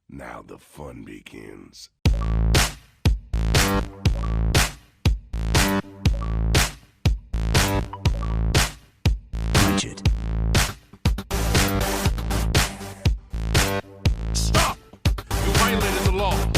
Now the fun begins. Budget. Stop! You violated the law.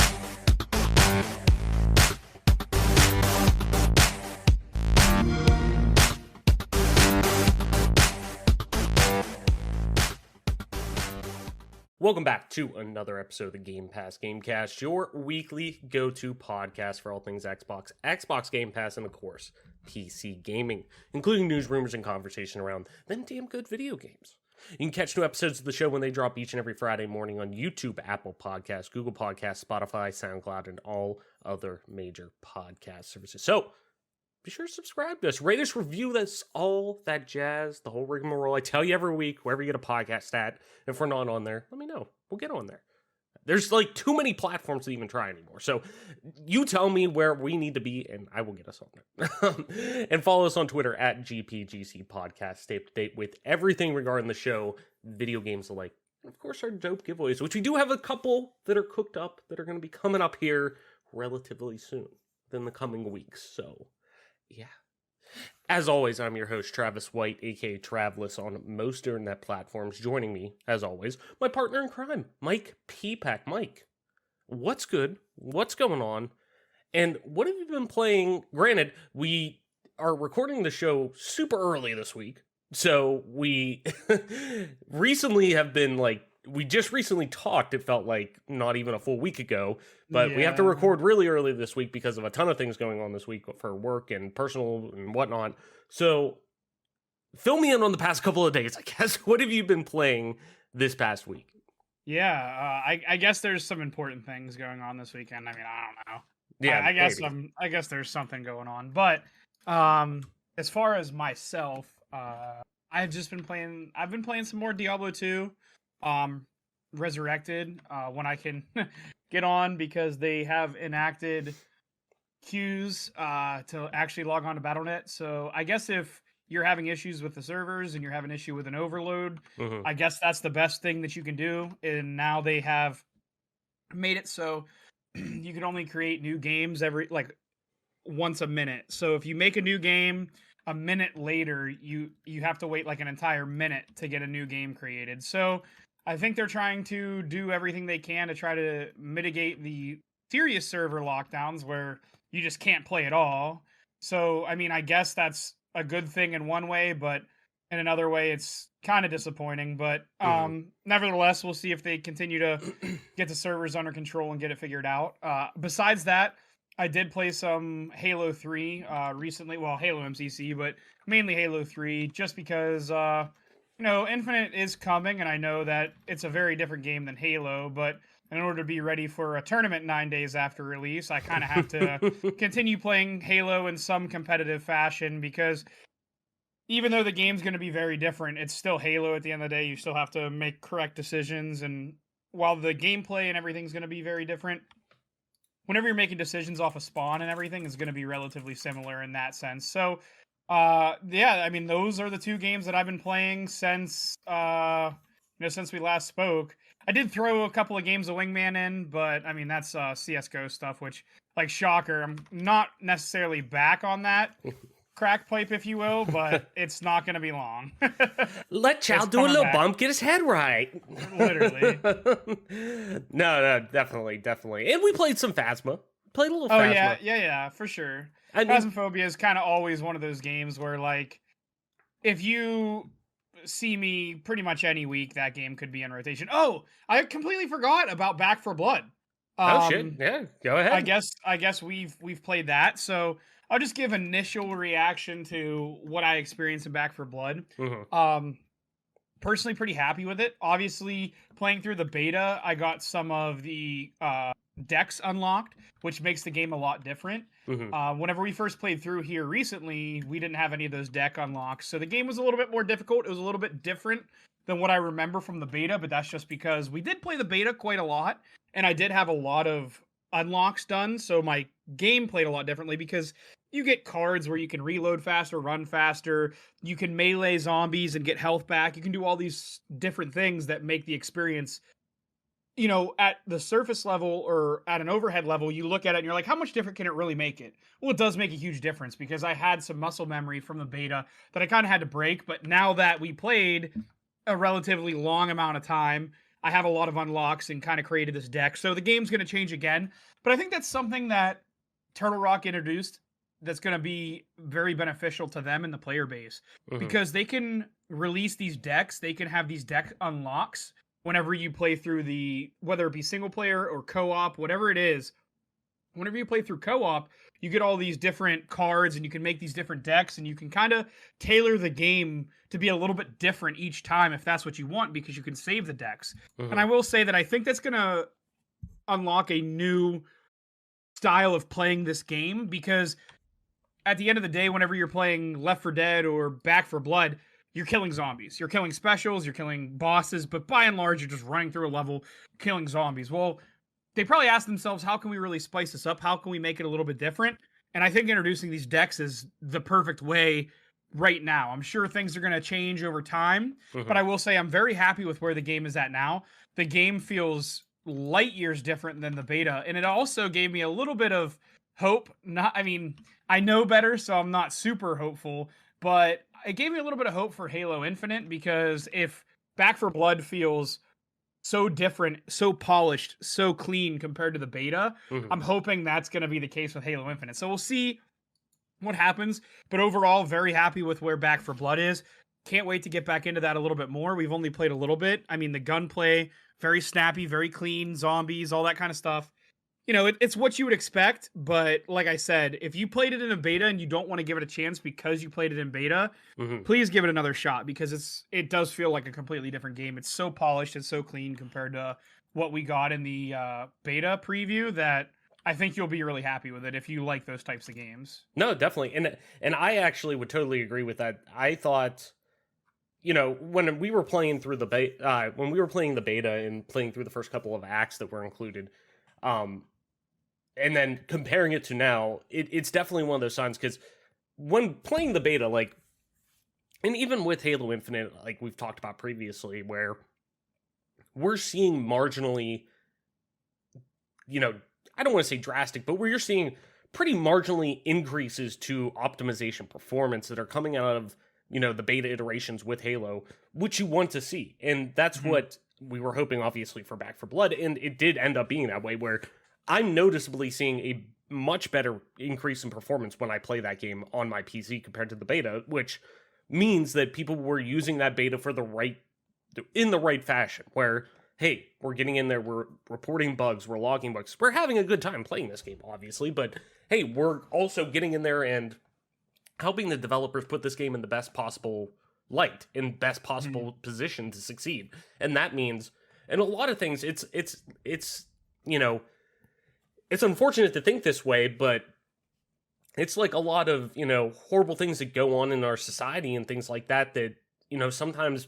Welcome back to another episode of the Game Pass Gamecast, your weekly go-to podcast for all things Xbox, Xbox Game Pass, and of course, PC gaming, including news, rumors, and conversation around them damn good video games. You can catch new episodes of the show when they drop each and every Friday morning on YouTube, Apple Podcasts, Google Podcasts, Spotify, SoundCloud, and all other major podcast services. So, be sure to subscribe to us, rate us, review us, all that jazz, the whole rigmarole. I tell you every week, wherever you get a podcast at, if we're not on there, let me know. We'll get on there. There's like too many platforms to even try anymore. So you tell me where we need to be, and I will get us on there. And follow us on Twitter at GPGC Podcast. Stay up to date with everything regarding the show, video games alike. And of course, our dope giveaways, which we do have a couple that are cooked up that are going to be coming up here relatively soon, within the coming weeks. So yeah. As always, I'm your host, Travis White, aka Travlis, on most internet platforms. Joining me, as always, my partner in crime, Mike P-Pack. Mike, what's good? What's going on? And what have you been playing? Granted, we are recording the show super early this week, so we recently have been we just recently talked, it felt like not even a full week ago, but we have to record really early this week because of a ton of things going on this week for work and personal and whatnot. So fill me in on the past couple of days, I guess. What have you been playing this past week? Yeah, I guess there's some important things going on this weekend. I mean, I don't know. Yeah, I guess there's something going on. But as far as myself, I've been playing some more Diablo 2. Resurrected when I can get on, because they have enacted queues to actually log on to Battle.net. So I guess if you're having issues with the servers and you're having an issue with an overload, I guess that's the best thing that you can do. And now they have made it so you can only create new games once a minute. So if you make a new game a minute later, you have to wait like an entire minute to get a new game created. So I think they're trying to do everything they can to try to mitigate the serious server lockdowns where you just can't play at all. So, I mean, I guess that's a good thing in one way, but in another way, it's kind of disappointing. But nevertheless, we'll see if they continue to get the servers under control and get it figured out. Besides that, I did play some Halo 3 recently. Well, Halo MCC, but mainly Halo 3, just because Infinite is coming, and I know that it's a very different game than Halo, but in order to be ready for a tournament 9 days after release, I kind of have to continue playing Halo in some competitive fashion, because even though the game's going to be very different, it's still Halo at the end of the day. You still have to make correct decisions, and while the gameplay and everything's going to be very different, whenever you're making decisions off a spawn and everything is going to be relatively similar in that sense. So yeah, I mean, those are the two games that I've been playing since since we last spoke. I did throw a couple of games of Wingman in, but I mean, that's CSGO stuff, which, like, shocker, I'm not necessarily back on that crack pipe, if you will, but it's not going to be long. Let Chow do a little bump, get his head right. Literally. No, definitely. And we played some Phasma. Played a little Phasma. Oh, yeah, for sure. I mean, Phasmophobia is kind of always one of those games where, like, if you see me pretty much any week, that game could be in rotation. Oh, I completely forgot about Back 4 Blood. Oh shit! Yeah, go ahead. I guess we've played that, so I'll just give initial reaction to what I experienced in Back 4 Blood. Personally, pretty happy with it. Obviously, playing through the beta, I got some of the decks unlocked, which makes the game a lot different. Whenever we first played through here recently, we didn't have any of those deck unlocks, so the game was a little bit more difficult. It was a little bit different than what I remember from the beta, but that's just because we did play the beta quite a lot, and I did have a lot of unlocks done, so my game played a lot differently, because you get cards where you can reload faster, run faster, you can melee zombies and get health back, you can do all these different things that make the experience at the surface level or at an overhead level, you look at it and you're like, how much different can it really make it? Well, it does make a huge difference because I had some muscle memory from the beta that I kind of had to break. But now that we played a relatively long amount of time, I have a lot of unlocks and kind of created this deck. So the game's going to change again. But I think that's something that Turtle Rock introduced that's going to be very beneficial to them and the player base because they can release these decks. They can have these deck unlocks whenever you play through whether it be single player or co-op, whatever it is. Whenever you play through co-op, you get all these different cards and you can make these different decks and you can kind of tailor the game to be a little bit different each time if that's what you want because you can save the decks. And I will say that I think that's going to unlock a new style of playing this game because at the end of the day, whenever you're playing Left 4 Dead or Back 4 Blood, you're killing zombies. You're killing specials, you're killing bosses, but by and large, you're just running through a level, killing zombies. Well, they probably asked themselves, how can we really spice this up? How can we make it a little bit different? And I think introducing these decks is the perfect way right now. I'm sure things are going to change over time, but I will say I'm very happy with where the game is at now. The game feels light years different than the beta, and it also gave me a little bit of hope. I know better, so I'm not super hopeful, but it gave me a little bit of hope for Halo Infinite because if Back 4 Blood feels so different, so polished, so clean compared to the beta, I'm hoping that's going to be the case with Halo Infinite. So we'll see what happens, but overall, very happy with where Back 4 Blood is. Can't wait to get back into that a little bit more. We've only played a little bit. I mean, the gunplay, very snappy, very clean, zombies, all that kind of stuff. It's what you would expect, but like I said, if you played it in a beta and you don't want to give it a chance because you played it in beta, please give it another shot because it does feel like a completely different game. It's so polished, it's so clean compared to what we got in the beta preview that I think you'll be really happy with it if you like those types of games. No, definitely. And I actually would totally agree with that. I thought, when we were playing through the beta, and playing through the first couple of acts that were included, and then comparing it to now, it's definitely one of those signs, because when playing the beta, and even with Halo Infinite, like we've talked about previously, where we're seeing marginally, I don't want to say drastic, but where you're seeing pretty marginally increases to optimization performance that are coming out of, the beta iterations with Halo, which you want to see. And that's what we were hoping, obviously, for Back 4 Blood, and it did end up being that way, where I'm noticeably seeing a much better increase in performance when I play that game on my PC compared to the beta, which means that people were using that beta in the right fashion, where, hey, we're getting in there, we're reporting bugs, we're logging bugs, we're having a good time playing this game, obviously, but hey, we're also getting in there and helping the developers put this game in the best possible light, in best possible position to succeed. And that means, and a lot of things, it's unfortunate to think this way, but it's like a lot of, horrible things that go on in our society and things like that, sometimes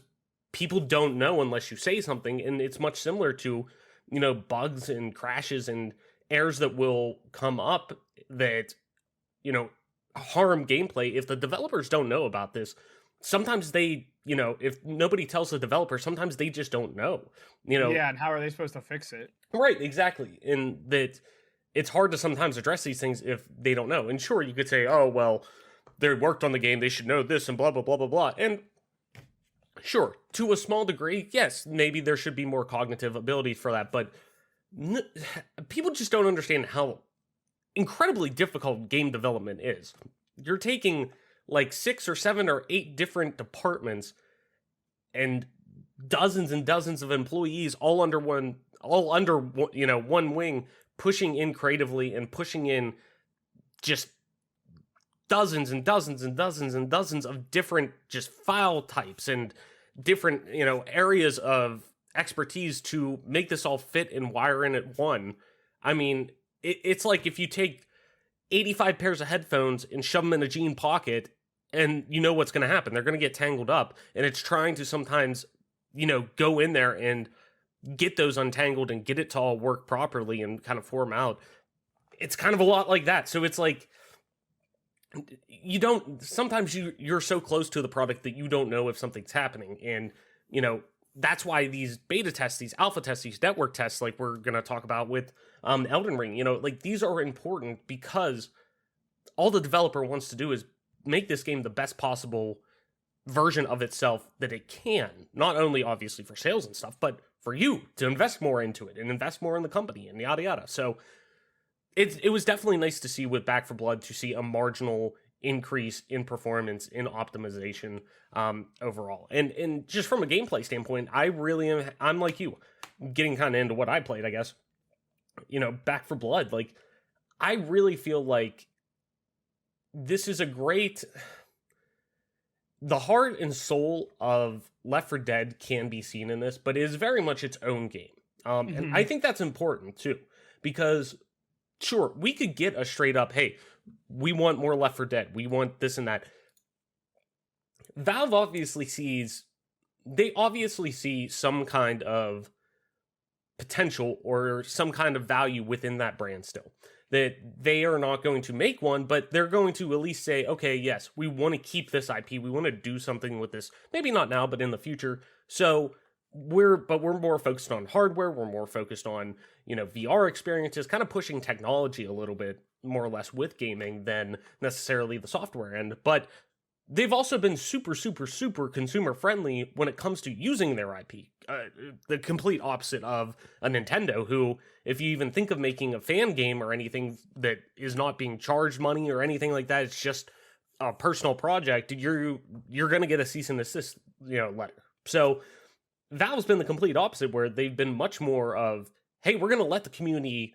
people don't know unless you say something. And it's much similar to, bugs and crashes and errors that will come up that, harm gameplay. If the developers don't know about this, sometimes they, if nobody tells the developer, sometimes they just don't know, Yeah, and how are they supposed to fix it? Right, exactly. And that it's hard to sometimes address these things if they don't know. And sure, you could say, oh, well, they worked on the game, they should know this, and blah, blah, blah, blah, blah. And sure, to a small degree, yes, maybe there should be more cognitive ability for that, but people just don't understand how incredibly difficult game development is. You're taking like 6 or 7 or 8 different departments and dozens of employees all under one wing, pushing in creatively and pushing in just dozens and dozens and dozens and dozens of different just file types and different, areas of expertise to make this all fit and wire in at one. I mean, it's like if you take 85 pairs of headphones and shove them in a jean pocket, and you know what's going to happen. They're going to get tangled up, and it's trying to sometimes, go in there and get those untangled and get it to all work properly and kind of form out. It's kind of a lot like that. So it's like, sometimes you're so close to the product that you don't know if something's happening. And, that's why these beta tests, these alpha tests, these network tests, like we're going to talk about with Elden Ring, you know, like these are important because all the developer wants to do is make this game the best possible version of itself that it can. Not only obviously for sales and stuff, but for you to invest more into it and invest more in the company and yada yada. So it was definitely nice to see with Back for Blood to see a marginal increase in performance, in optimization overall. And just from a gameplay standpoint, I'm like you, getting kind of into what I played, I guess. You know, Back for Blood, like, I really feel like this is a great... The heart and soul of Left 4 Dead can be seen in this, but it is very much its own game. And I think that's important, too. Because, sure, we could get a straight up, hey, we want more Left 4 Dead. We want this and that. Valve obviously sees some kind of potential or some kind of value within that brand still. That they are not going to make one, but they're going to at least say, okay, yes, we want to keep this IP. We want to do something with this. Maybe not now, but in the future. So we're more focused on hardware. We're more focused on, you know, VR experiences, kind of pushing technology a little bit more or less with gaming than necessarily the software end. But they've also been super, super, super consumer friendly when it comes to using their IP. The complete opposite of a Nintendo, who, if you even think of making a fan game or anything that is not being charged money or anything like that, it's just a personal project, you're going to get a cease and desist, you know, letter. So Valve's been the complete opposite, where they've been much more of, hey, we're going to let the community,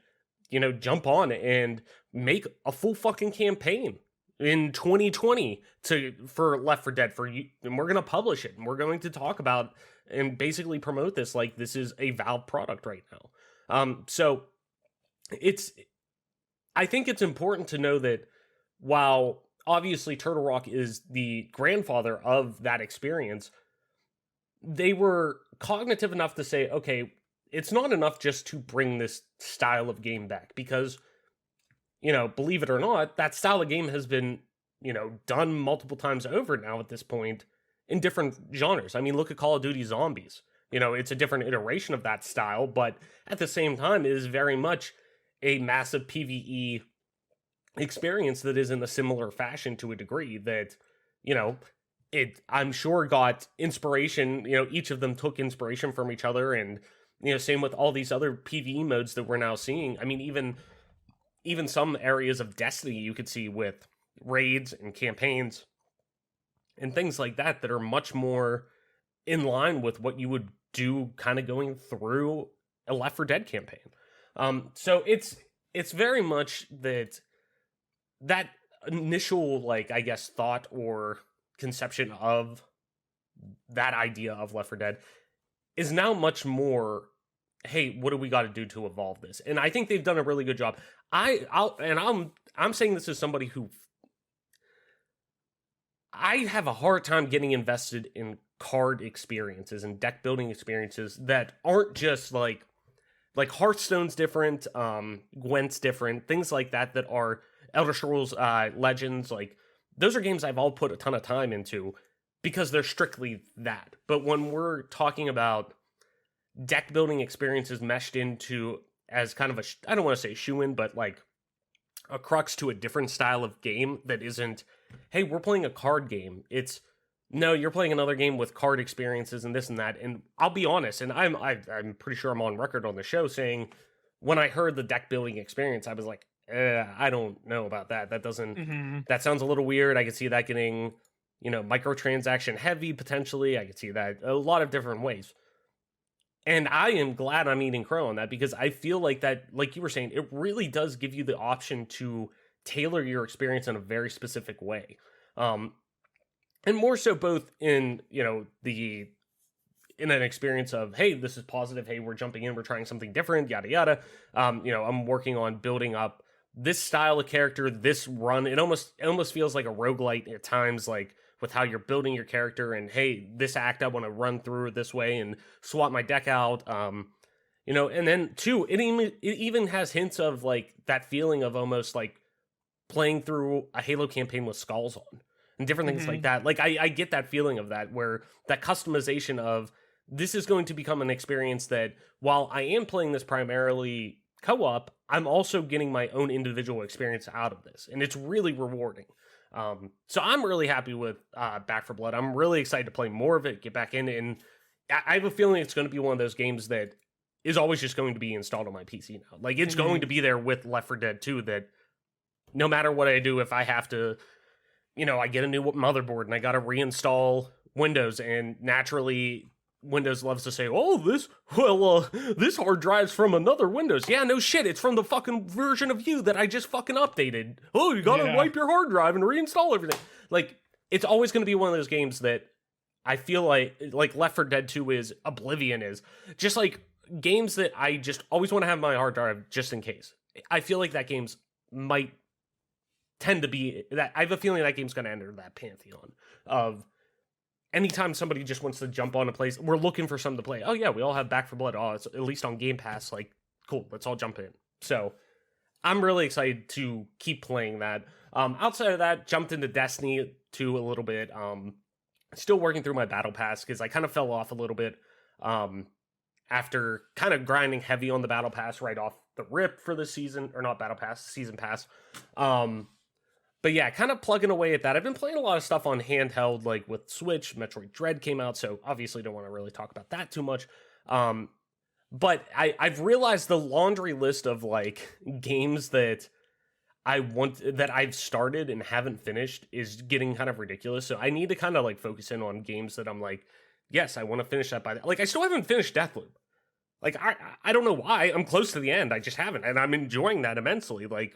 you know, jump on and make a full fucking campaign in 2020 for Left 4 Dead for you, and we're going to publish it, and we're going to talk about and basically promote this like this is a Valve product right now. So I think it's important to know that while obviously Turtle Rock is the grandfather of that experience, they were cognitive enough to say, okay, it's not enough just to bring this style of game back, because, you know, believe it or not, that style of game has been, you know, done multiple times over now at this point in different genres. I mean, look at Call of Duty Zombies. You know, it's a different iteration of that style, but at the same time, it is very much a massive PvE experience that is in a similar fashion to a degree that, you know, it, I'm sure, got inspiration. You know, each of them took inspiration from each other, and, you know, same with all these other PvE modes that we're now seeing. I mean, even some areas of Destiny you could see with raids and campaigns and things like that that are much more in line with what you would do kind of going through a Left 4 Dead campaign. So it's very much that initial, like, I guess, thought or conception of that idea of Left 4 Dead is now much more, hey, what do we got to do to evolve this? And I think they've done a really good job. I'm saying this as somebody who, I have a hard time getting invested in card experiences and deck building experiences that aren't just like Hearthstone's different, Gwent's different, things like that are Elder Scrolls Legends. Like, those are games I've all put a ton of time into because they're strictly that. But when we're talking about deck building experiences meshed into as kind of I don't want to say shoe-in, but like a crux to a different style of game that isn't, hey, we're playing a card game. It's, no, you're playing another game with card experiences and this and that. And I'll be honest, and I'm pretty sure I'm on record on the show saying, when I heard the deck building experience, I was like, I don't know about that. That doesn't, that sounds a little weird. I could see that getting, you know, microtransaction heavy potentially. I could see that a lot of different ways. And I am glad I'm eating crow on that, because I feel like that, like you were saying, it really does give you the option to tailor your experience in a very specific way. And more so both in, you know, in an experience of, hey, this is positive. Hey, we're jumping in, we're trying something different, yada, yada. You know, I'm working on building up this style of character, this run. It almost feels like a roguelite at times, like with how you're building your character, and hey, this act I want to run through this way and swap my deck out. You know, and then two, it even has hints of like that feeling of almost like playing through a Halo campaign with skulls on and different things like that. Like I get that feeling of that, where that customization of this is going to become an experience that while I am playing this primarily co-op, I'm also getting my own individual experience out of this, and it's really rewarding. So I'm really happy with Back 4 Blood. I'm really excited to play more of it, get back in, and I have a feeling it's going to be one of those games that is always just going to be installed on my PC now. Like, it's going to be there with Left 4 Dead 2, that no matter what I do, if I have to, I get a new motherboard and I got to reinstall Windows, and naturally Windows loves to say, this hard drive's from another Windows. Yeah, no shit, it's from the fucking version of you that I just fucking updated. Oh, you gotta wipe your hard drive and reinstall everything. Like, it's always going to be one of those games that I feel like Left 4 Dead 2 is, Oblivion is, just like games that I just always want to have my hard drive just in case. I feel like that game's might tend to be that. I have a feeling that game's going to enter that pantheon of anytime somebody just wants to jump on a place, we're looking for something to play. Oh yeah, we all have Back 4 Blood. Oh, it's at least on Game Pass. Like, cool, let's all jump in. So I'm really excited to keep playing that. Outside of that, jumped into Destiny 2 a little bit. Still working through my Battle Pass because I kind of fell off a little bit after kind of grinding heavy on the Battle Pass right off the rip for the season, or not Battle Pass, Season Pass. But yeah, kind of plugging away at that. I've been playing a lot of stuff on handheld, like with Switch. Metroid Dread came out, so obviously don't want to really talk about that too much. But I've realized the laundry list of like games that I've started and haven't finished is getting kind of ridiculous. So I need to kind of like focus in on games that I'm like, yes, I want to finish that by that. Like, I still haven't finished Deathloop. Like, I don't know why. I'm close to the end. I just haven't, and I'm enjoying that immensely. Like,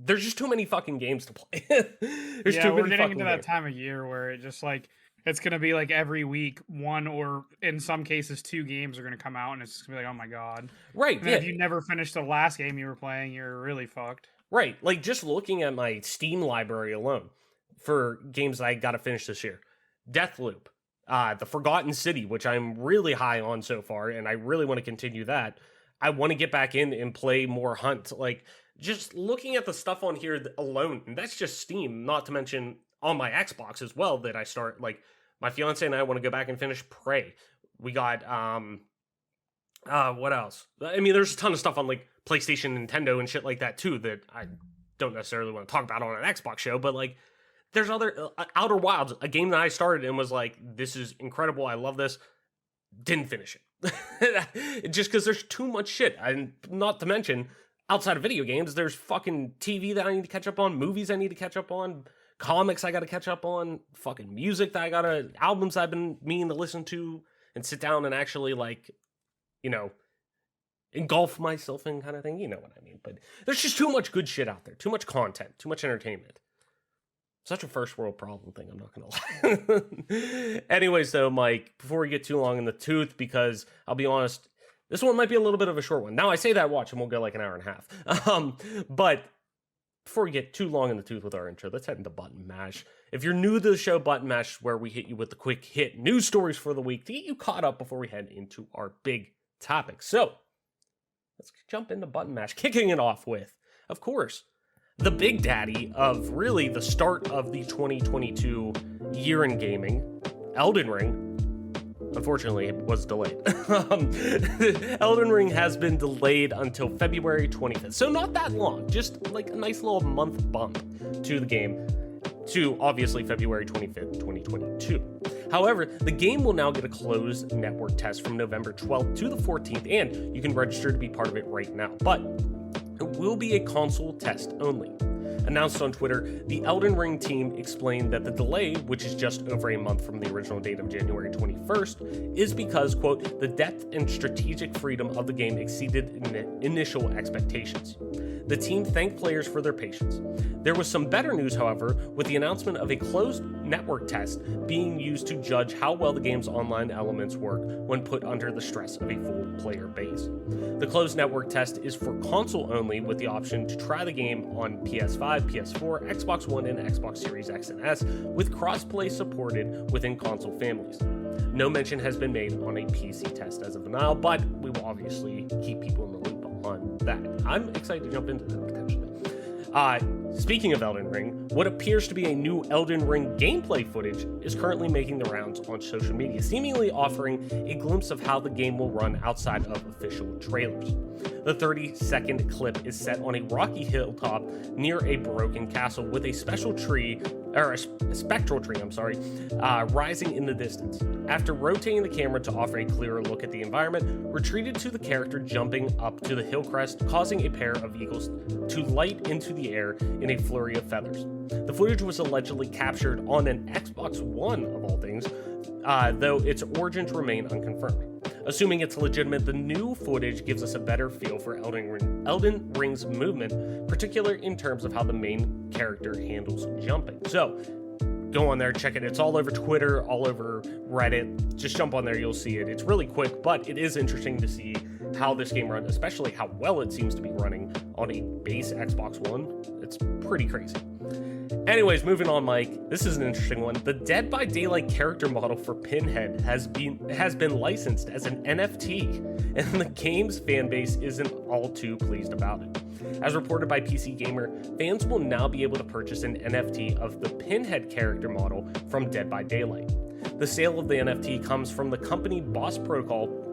there's just too many fucking games to play. We're getting into that time of year where it just like, it's going to be like every week, one or in some cases 2 games are going to come out, and it's just going to be like, oh my God. Right. And if you never finished the last game you were playing, you're really fucked. Right. Like, just looking at my Steam library alone for games that I got to finish this year. Deathloop, The Forgotten City, which I'm really high on so far, and I really want to continue that. I want to get back in and play more Hunt. Like, just looking at the stuff on here alone, and that's just Steam, not to mention on my Xbox as well, that I start, like, my fiance and I want to go back and finish Prey. We got, what else? I mean, there's a ton of stuff on, like, PlayStation, Nintendo, and shit like that, too, that I don't necessarily want to talk about on an Xbox show, but, like, there's other, Outer Wilds, a game that I started and was like, this is incredible, I love this, didn't finish it. Just because there's too much shit, and not to mention, outside of video games, there's fucking TV that I need to catch up on, movies I need to catch up on, comics I gotta catch up on, fucking music that albums I've been meaning to listen to and sit down and actually, like, engulf myself in, kind of thing. You know what I mean? But there's just too much good shit out there, too much content, too much entertainment. Such a first world problem thing, I'm not gonna lie. Anyways, though, Mike, before we get too long in the tooth, because I'll be honest, this one might be a little bit of a short one. Now, I say that, watch, and we'll go like an hour and a half. But before we get too long in the tooth with our intro, let's head into Button Mash. If you're new to the show, Button Mash is where we hit you with the quick hit news stories for the week to get you caught up before we head into our big topic. So, let's jump into Button Mash, kicking it off with, of course, the big daddy of really the start of the 2022 year in gaming, Elden Ring. Unfortunately, it was delayed. Elden Ring has been delayed until February 25th. So not that long, just like a nice little month bump to the game to obviously February 25th, 2022. However, the game will now get a closed network test from November 12th to the 14th, and you can register to be part of it right now. But it will be a console test only. Announced on Twitter, the Elden Ring team explained that the delay, which is just over a month from the original date of January 21st, is because, quote, the depth and strategic freedom of the game exceeded initial expectations. The team thanked players for their patience. There was some better news, however, with the announcement of a closed network test being used to judge how well the game's online elements work when put under the stress of a full player base. The closed network test is for console only, with the option to try the game on PS5, PS4, Xbox One, and Xbox Series X and S, with crossplay supported within console families. No mention has been made on a PC test as of now, but we will obviously keep people in the loop on that. I'm excited to jump into that potentially. Speaking of Elden Ring, what appears to be a new Elden Ring gameplay footage is currently making the rounds on social media, seemingly offering a glimpse of how the game will run outside of official trailers. The 30-second clip is set on a rocky hilltop near a broken castle with a spectral tree, rising in the distance. After rotating the camera to offer a clearer look at the environment, we're treated to the character jumping up to the hill crest, causing a pair of eagles to light into the air in a flurry of feathers. The footage was allegedly captured on an Xbox One, of all things, though its origins remain unconfirmed. Assuming it's legitimate, the new footage gives us a better feel for Elden Ring's movement, particularly in terms of how the main character handles jumping. So, go on there, check it. It's all over Twitter, all over Reddit. Just jump on there, you'll see it. It's really quick, but it is interesting to see how this game runs, especially how well it seems to be running on a base Xbox One. It's pretty crazy. Anyways, moving on, Mike. This is an interesting one. The Dead by Daylight character model for Pinhead has been licensed as an NFT, and the game's fan base isn't all too pleased about it. As reported by PC Gamer, fans will now be able to purchase an NFT of the Pinhead character model from Dead by Daylight. The sale of the NFT comes from the company Boss Protocol,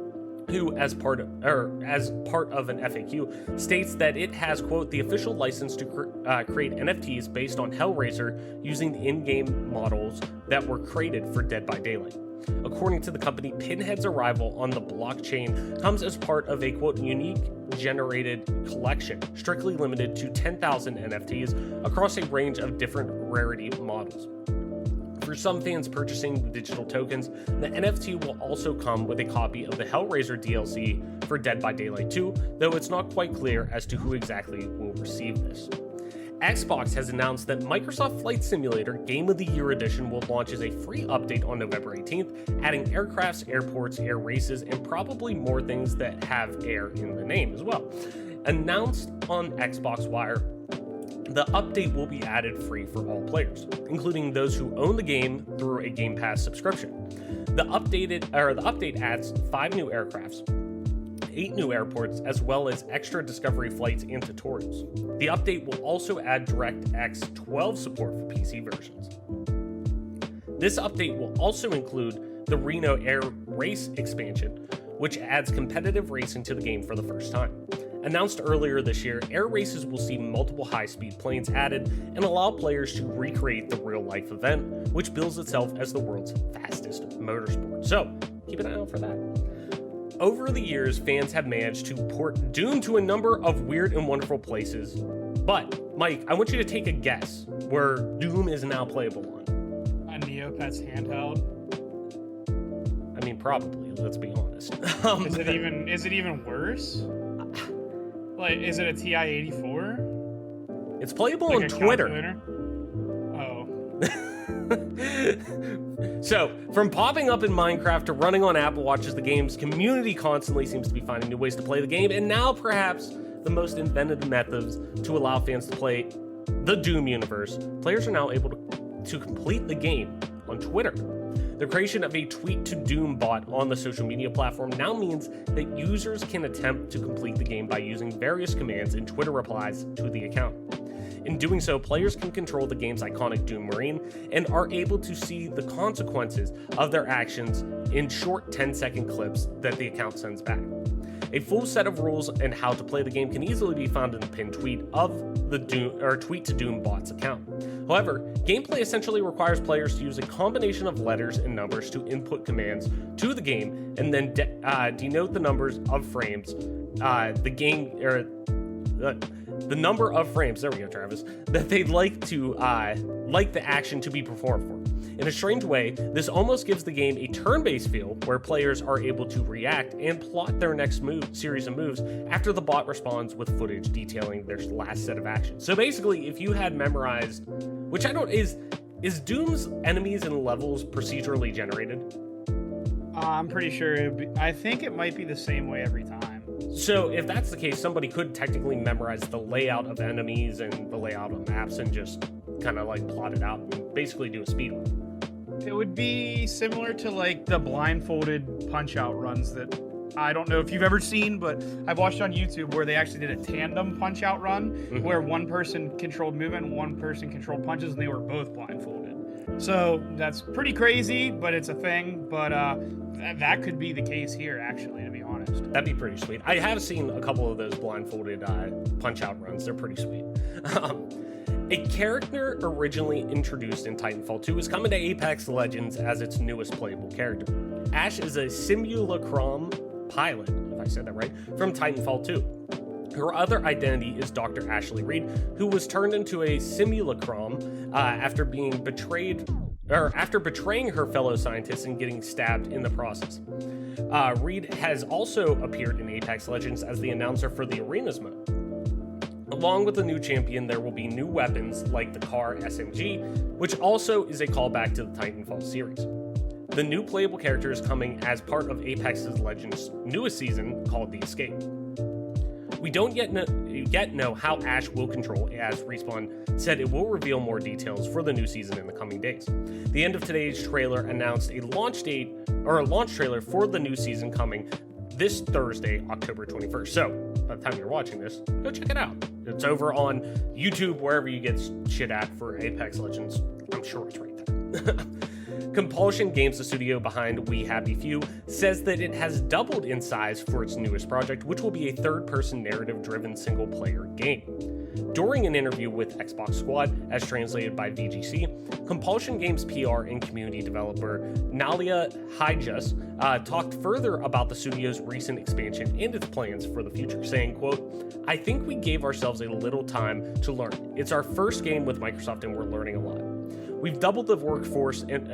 who, as part of an FAQ, states that it has, quote, the official license to create NFTs based on Hellraiser using the in-game models that were created for Dead by Daylight. According to the company, Pinhead's arrival on the blockchain comes as part of a, quote, unique generated collection, strictly limited to 10,000 NFTs across a range of different rarity models. For some fans purchasing the digital tokens, the NFT will also come with a copy of the Hellraiser DLC for Dead by Daylight 2, though it's not quite clear as to who exactly will receive this. Xbox has announced that Microsoft Flight Simulator Game of the Year Edition will launch as a free update on November 18th, adding aircrafts, airports, air races, and probably more things that have air in the name as well. Announced on Xbox Wire, the update will be added free for all players, including those who own the game through a Game Pass subscription. The update adds 5 new aircrafts, 8 new airports, as well as extra discovery flights and tutorials. The update will also add DirectX 12 support for PC versions. This update will also include the Reno Air Race expansion, which adds competitive racing to the game for the first time. Announced earlier this year, air races will see multiple high-speed planes added and allow players to recreate the real-life event, which bills itself as the world's fastest motorsport. So, keep an eye out for that. Over the years, fans have managed to port Doom to a number of weird and wonderful places. But, Mike, I want you to take a guess where Doom is now playable on. A Neopets handheld. I mean, probably, let's be honest. Is it even worse? Like, is it a TI-84? It's playable like on Twitter. Oh. So, from popping up in Minecraft to running on Apple Watches, the game's community constantly seems to be finding new ways to play the game, and now perhaps the most inventive methods to allow fans to play the Doom universe. Players are now able to complete the game on Twitter. The creation of a Tweet to Doom bot on the social media platform now means that users can attempt to complete the game by using various commands and Twitter replies to the account. In doing so, players can control the game's iconic Doom Marine and are able to see the consequences of their actions in short 10-second clips that the account sends back. A full set of rules and how to play the game can easily be found in the pinned tweet of the Tweet to Doom bot's account. However, gameplay essentially requires players to use a combination of letters and numbers to input commands to the game and then denote the numbers of frames the number of frames, there we go, Travis, that they'd like the action to be performed for. In a strange way, this almost gives the game a turn-based feel where players are able to react and plot their next series of moves after the bot responds with footage detailing their last set of actions. So basically, if you had memorized, which I don't, is Doom's enemies and levels procedurally generated? I'm pretty sure I think it might be the same way every time. So if that's the case, somebody could technically memorize the layout of enemies and the layout of maps and just kind of like plot it out and basically do a speedrun. It would be similar to like the blindfolded punch-out runs that I don't know if you've ever seen, but I've watched on YouTube where they actually did a tandem punch-out run where one person controlled movement and one person controlled punches, and they were both blindfolded. So that's pretty crazy, but it's a thing. But that could be the case here, actually, to be honest. That'd be pretty sweet. I have seen a couple of those blindfolded punch-out runs. They're pretty sweet. A character originally introduced in Titanfall 2 is coming to Apex Legends as its newest playable character. Ash is a simulacrum pilot, if I said that right, from Titanfall 2. Her other identity is Dr. Ashley Reed, who was turned into a simulacrum after betraying her fellow scientists and getting stabbed in the process. Reed has also appeared in Apex Legends as the announcer for the Arenas mode. Along with the new champion, there will be new weapons like the Car SMG, which also is a callback to the Titanfall series. The new playable character is coming as part of Apex Legends' newest season called The Escape. We don't yet know how Ash will control, as Respawn said it will reveal more details for the new season in the coming days. The end of today's trailer announced a launch trailer for the new season coming this Thursday, October 21st. So, by the time you're watching this, go check it out. It's over on YouTube, wherever you get shit at for Apex Legends. I'm sure it's right there. Compulsion Games, the studio behind We Happy Few, says that it has doubled in size for its newest project, which will be a third-person narrative-driven single-player game. During an interview with Xbox Squad, as translated by VGC, Compulsion Games PR and community developer Nalia Hyjas talked further about the studio's recent expansion and its plans for the future, saying, quote, "I think we gave ourselves a little time to learn. It's our first game with Microsoft and we're learning a lot. We've doubled the workforce and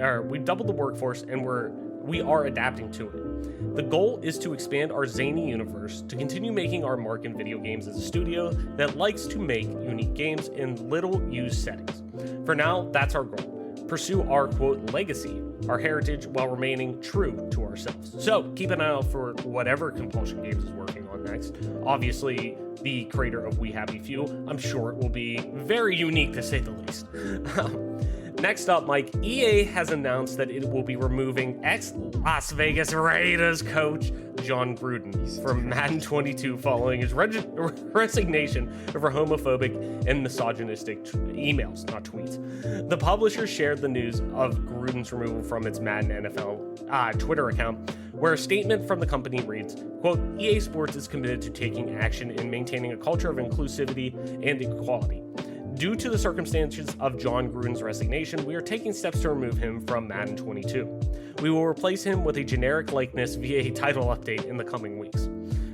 we are adapting to it. The goal is to expand our zany universe, to continue making our mark in video games as a studio that likes to make unique games in little-used settings. For now, that's our goal. Pursue our, quote, legacy, our heritage, while remaining true to ourselves." So, keep an eye out for whatever Compulsion Games is working on next. Obviously, the creator of We Happy Few, I'm sure it will be very unique, to say the least. Next up, Mike, EA has announced that it will be removing ex-Las Vegas Raiders coach John Gruden from Madden 22 following his resignation over homophobic and misogynistic emails, not tweets. The publisher shared the news of Gruden's removal from its Madden NFL Twitter account, where a statement from the company reads, quote, "EA Sports is committed to taking action in maintaining a culture of inclusivity and equality. Due to the circumstances of John Gruden's resignation, we are taking steps to remove him from Madden 22. We will replace him with a generic likeness via a title update in the coming weeks."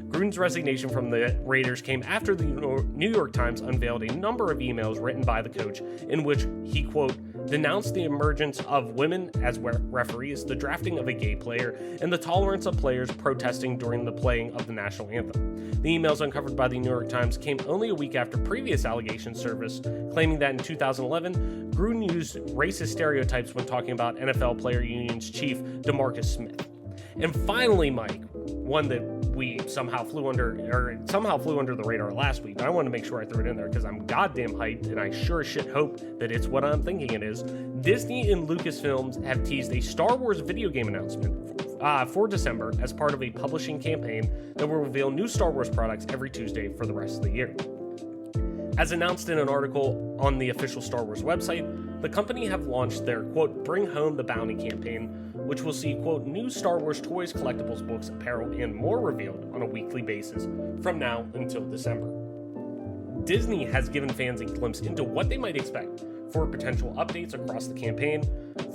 Gruden's resignation from the Raiders came after the New York Times unveiled a number of emails written by the coach in which he, quote, denounced the emergence of women as referees, the drafting of a gay player, and the tolerance of players protesting during the playing of the national anthem. The emails uncovered by the New York Times came only a week after previous allegations surfaced, claiming that in 2011, Gruden used racist stereotypes when talking about NFL Player Union's chief, DeMarcus Smith. And finally, Mike, one that we somehow flew under the radar last week, but I wanted to make sure I threw it in there because I'm goddamn hyped and I sure as shit hope that it's what I'm thinking it is. Disney and Lucasfilms have teased a Star Wars video game announcement for December as part of a publishing campaign that will reveal new Star Wars products every Tuesday for the rest of the year. As announced in an article on the official Star Wars website, the company have launched their, quote, Bring Home the Bounty campaign, which will see, quote, new Star Wars toys, collectibles, books, apparel, and more revealed on a weekly basis from now until December. Disney has given fans a glimpse into what they might expect for potential updates across the campaign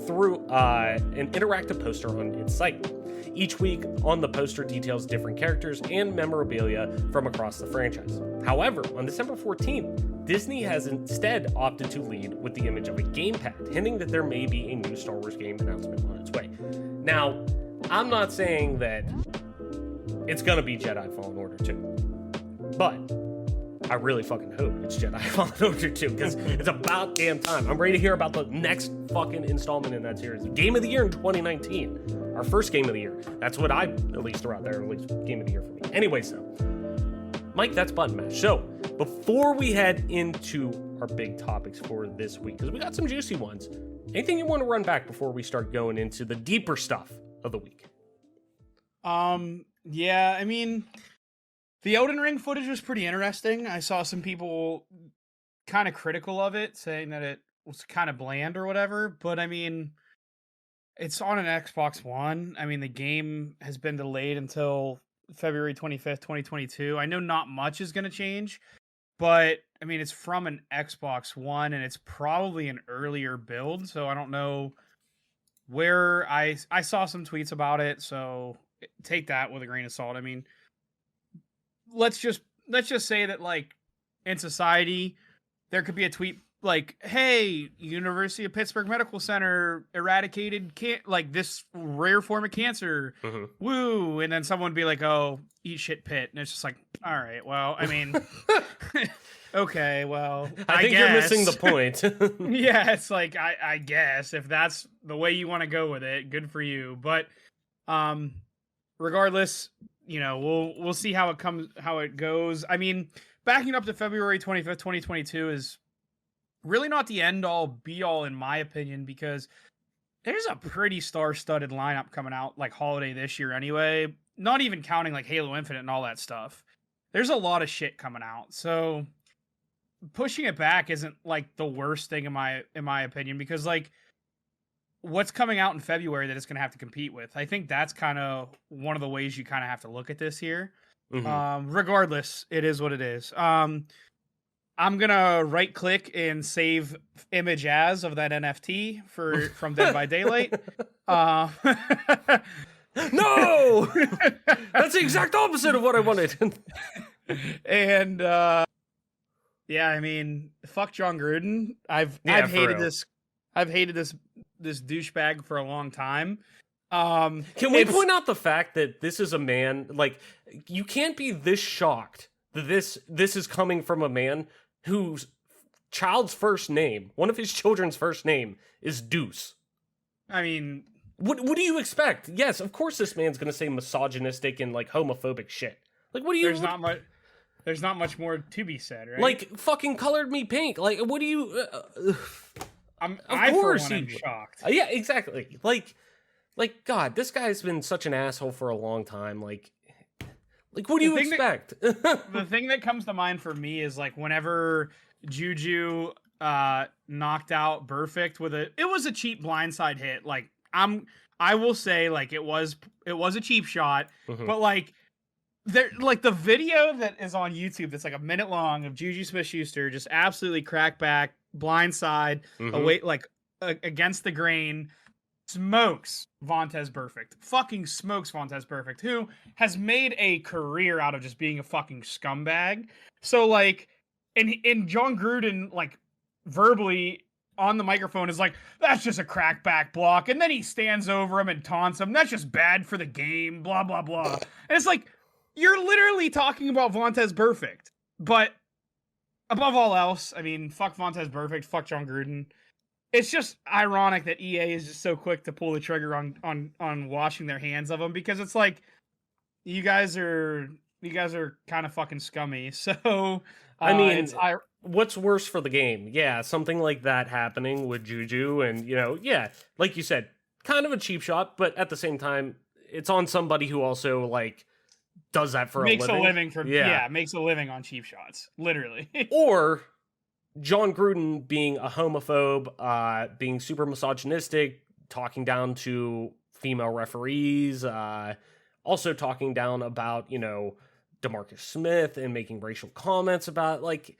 through an interactive poster on its site. Each week on the poster details different characters and memorabilia from across the franchise. However, on December 14th, Disney has instead opted to lead with the image of a gamepad, hinting that there may be a new Star Wars game announcement on its way. Now, I'm not saying that it's going to be Jedi Fallen Order 2, but I really fucking hope it's Jedi Fallen Order 2 because it's about damn time. I'm ready to hear about the next fucking installment in that series. Game of the Year in 2019. Our first Game of the Year. That's what I at least threw out there, at least Game of the Year for me. Anyway, so, Mike, that's Button Mash. So, before we head into our big topics for this week, because we got some juicy ones, anything you want to run back before we start going into the deeper stuff of the week? Yeah, I mean, the Elden Ring footage was pretty interesting. I saw some people kind of critical of it, saying that it was kind of bland or whatever. But I mean, it's on an Xbox One. I mean, the game has been delayed until February 25th, 2022. I know not much is going to change, but I mean, it's from an Xbox One and it's probably an earlier build. So I don't know where I saw some tweets about it. So take that with a grain of salt. I mean, let's just say that like in society, there could be a tweet like, "Hey, University of Pittsburgh Medical Center eradicated like this rare form of cancer, woo!" And then someone would be like, "Oh, eat shit, Pitt," and it's just like, all right, well, I mean, okay, well, I think guess. you're missing the point. Yeah, it's like I guess if that's the way you want to go with it, good for you. But regardless, you know, we'll see how it goes. I mean, backing up to February 25th, 2022 is really not the end all be all in my opinion, because there's a pretty star-studded lineup coming out like holiday this year anyway, not even counting like Halo Infinite and all that stuff. There's a lot of shit coming out. So pushing it back isn't like the worst thing in my opinion, because like what's coming out in February that it's going to have to compete with. I think that's kind of one of the ways you kind of have to look at this here. Regardless, it is what it is. I'm gonna right click and save image as of that NFT from Dead by Daylight. No, that's the exact opposite of what I wanted. And yeah, I mean, fuck John Gruden. I've hated this. I've hated this douchebag for a long time. Can we point out the fact that this is a man? Like, you can't be this shocked that this is coming from a man whose child's first name, one of his children's first name, is Deuce. I mean, what do you expect? Yes, of course this man's gonna say misogynistic and like homophobic shit. Like, what do you? There's not much more to be said, right? Like, fucking colored me pink. Like, what do you? I'm shocked. Yeah, exactly. Like, God, this guy's been such an asshole for a long time. Like, what do you expect? The thing that comes to mind for me is like whenever Juju knocked out Perfect with it was a cheap blindside hit. Like I will say like it was a cheap shot, but like the video that is on YouTube that's like a minute long of Juju Smith-Schuster just absolutely crack back blindside away like against the grain. Smokes Vontez Perfect. Fucking smokes Vontez Perfect, who has made a career out of just being a fucking scumbag. So like, and John Gruden like verbally on the microphone is like, "That's just a crackback block," and then he stands over him and taunts him. "That's just bad for the game." Blah blah blah. And it's like, you're literally talking about Vontez Perfect. But above all else, I mean, fuck Vontez Perfect. Fuck John Gruden. It's just ironic that EA is just so quick to pull the trigger on washing their hands of them, because it's like you guys are kind of fucking scummy. So I mean, what's worse for the game? Yeah, something like that happening with Juju, and you know, yeah, like you said, kind of a cheap shot, but at the same time, it's on somebody who also like does that for makes a living. Makes a living on cheap shots, literally. Or John Gruden being a homophobe, being super misogynistic, talking down to female referees, also talking down about, you know, DeMarcus Smith and making racial comments about, like,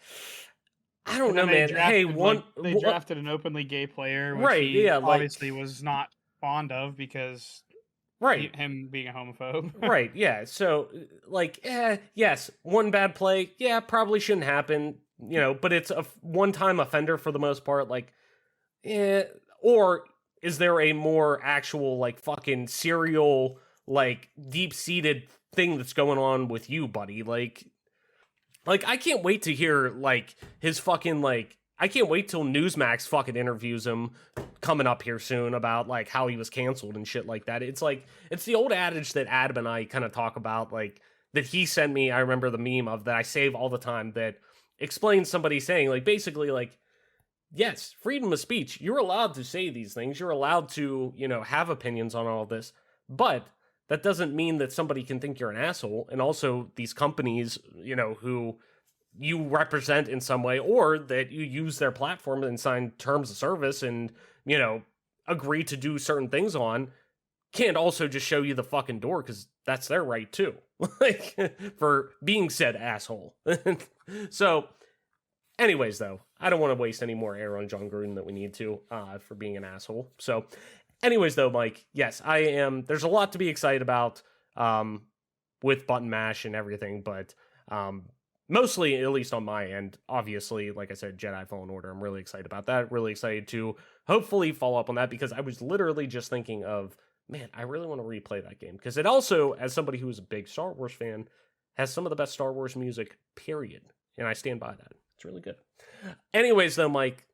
I don't know, man. Hey, they drafted an openly gay player, which right? He yeah, obviously was not fond of because him being a homophobe. Right? Yeah. So, like, yes, one bad play, yeah, probably shouldn't happen. You know, but it's a one-time offender for the most part. Like, or is there a more actual, like, fucking serial, like, deep-seated thing that's going on with you, buddy? Like I can't wait to hear, like, his fucking, like, I can't wait till Newsmax fucking interviews him coming up here soon about, like, how he was canceled and shit like that. It's like, it's the old adage that Adam and I kind of talk about, like, that he sent me. I remember the meme of that I save all the time that explains somebody saying, like, basically, like, yes, freedom of speech. You're allowed to say these things. You're allowed to, you know, have opinions on all of this. But that doesn't mean that somebody can think you're an asshole. And also these companies, who you represent in some way, or that you use their platform and sign terms of service and, agree to do certain things on, can't also just show you the fucking door, because that's their right too. For being said asshole. So, anyways, though, I don't want to waste any more air on John Gruden than we need to, for being an asshole. So, anyways, though, Mike, yes, I am. There's a lot to be excited about, with Button Mash and everything, but, mostly, at least on my end, obviously, like I said, Jedi Fallen Order, I'm really excited about that. Really excited to hopefully follow up on that, because I was literally just thinking of, man, I really want to replay that game, because it also, as somebody who is a big Star Wars fan, has some of the best Star Wars music, period. And I stand by that. It's really good. Anyways, though, Mike,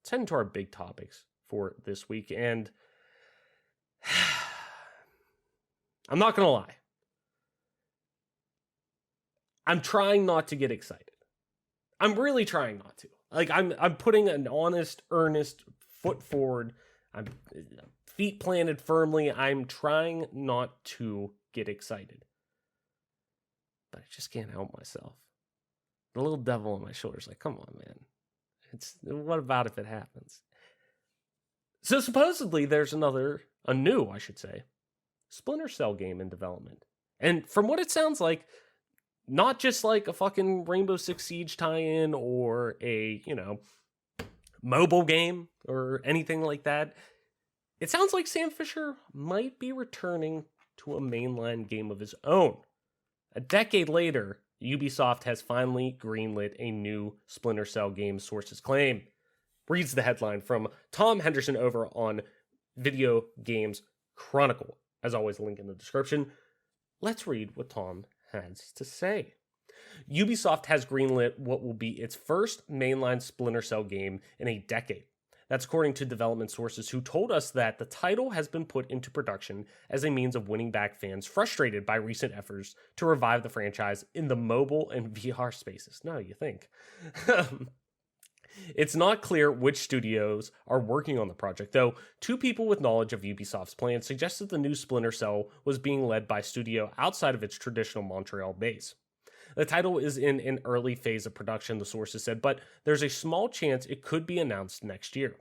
let's head into our big topics for this week. And I'm not going to lie. I'm trying not to get excited. I'm really trying not to. Like, I'm putting an honest, earnest foot forward. I'm feet planted firmly. I'm trying not to get excited. But I just can't help myself. The little devil on my shoulder is like, come on, man. What about if it happens? So supposedly there's a new, Splinter Cell game in development. And from what it sounds like, not just like a fucking Rainbow Six Siege tie-in or a, mobile game or anything like that. It sounds like Sam Fisher might be returning to a mainline game of his own. A decade later, Ubisoft has finally greenlit a new Splinter Cell game, sources claim. Reads the headline from Tom Henderson over on Video Games Chronicle. As always, link in the description. Let's read what Tom has to say. Ubisoft has greenlit what will be its first mainline Splinter Cell game in a decade. That's according to development sources who told us that the title has been put into production as a means of winning back fans frustrated by recent efforts to revive the franchise in the mobile and VR spaces. No, you think. It's not clear which studios are working on the project, though two people with knowledge of Ubisoft's plans suggested the new Splinter Cell was being led by a studio outside of its traditional Montreal base. The title is in an early phase of production, the sources said, but there's a small chance it could be announced next year.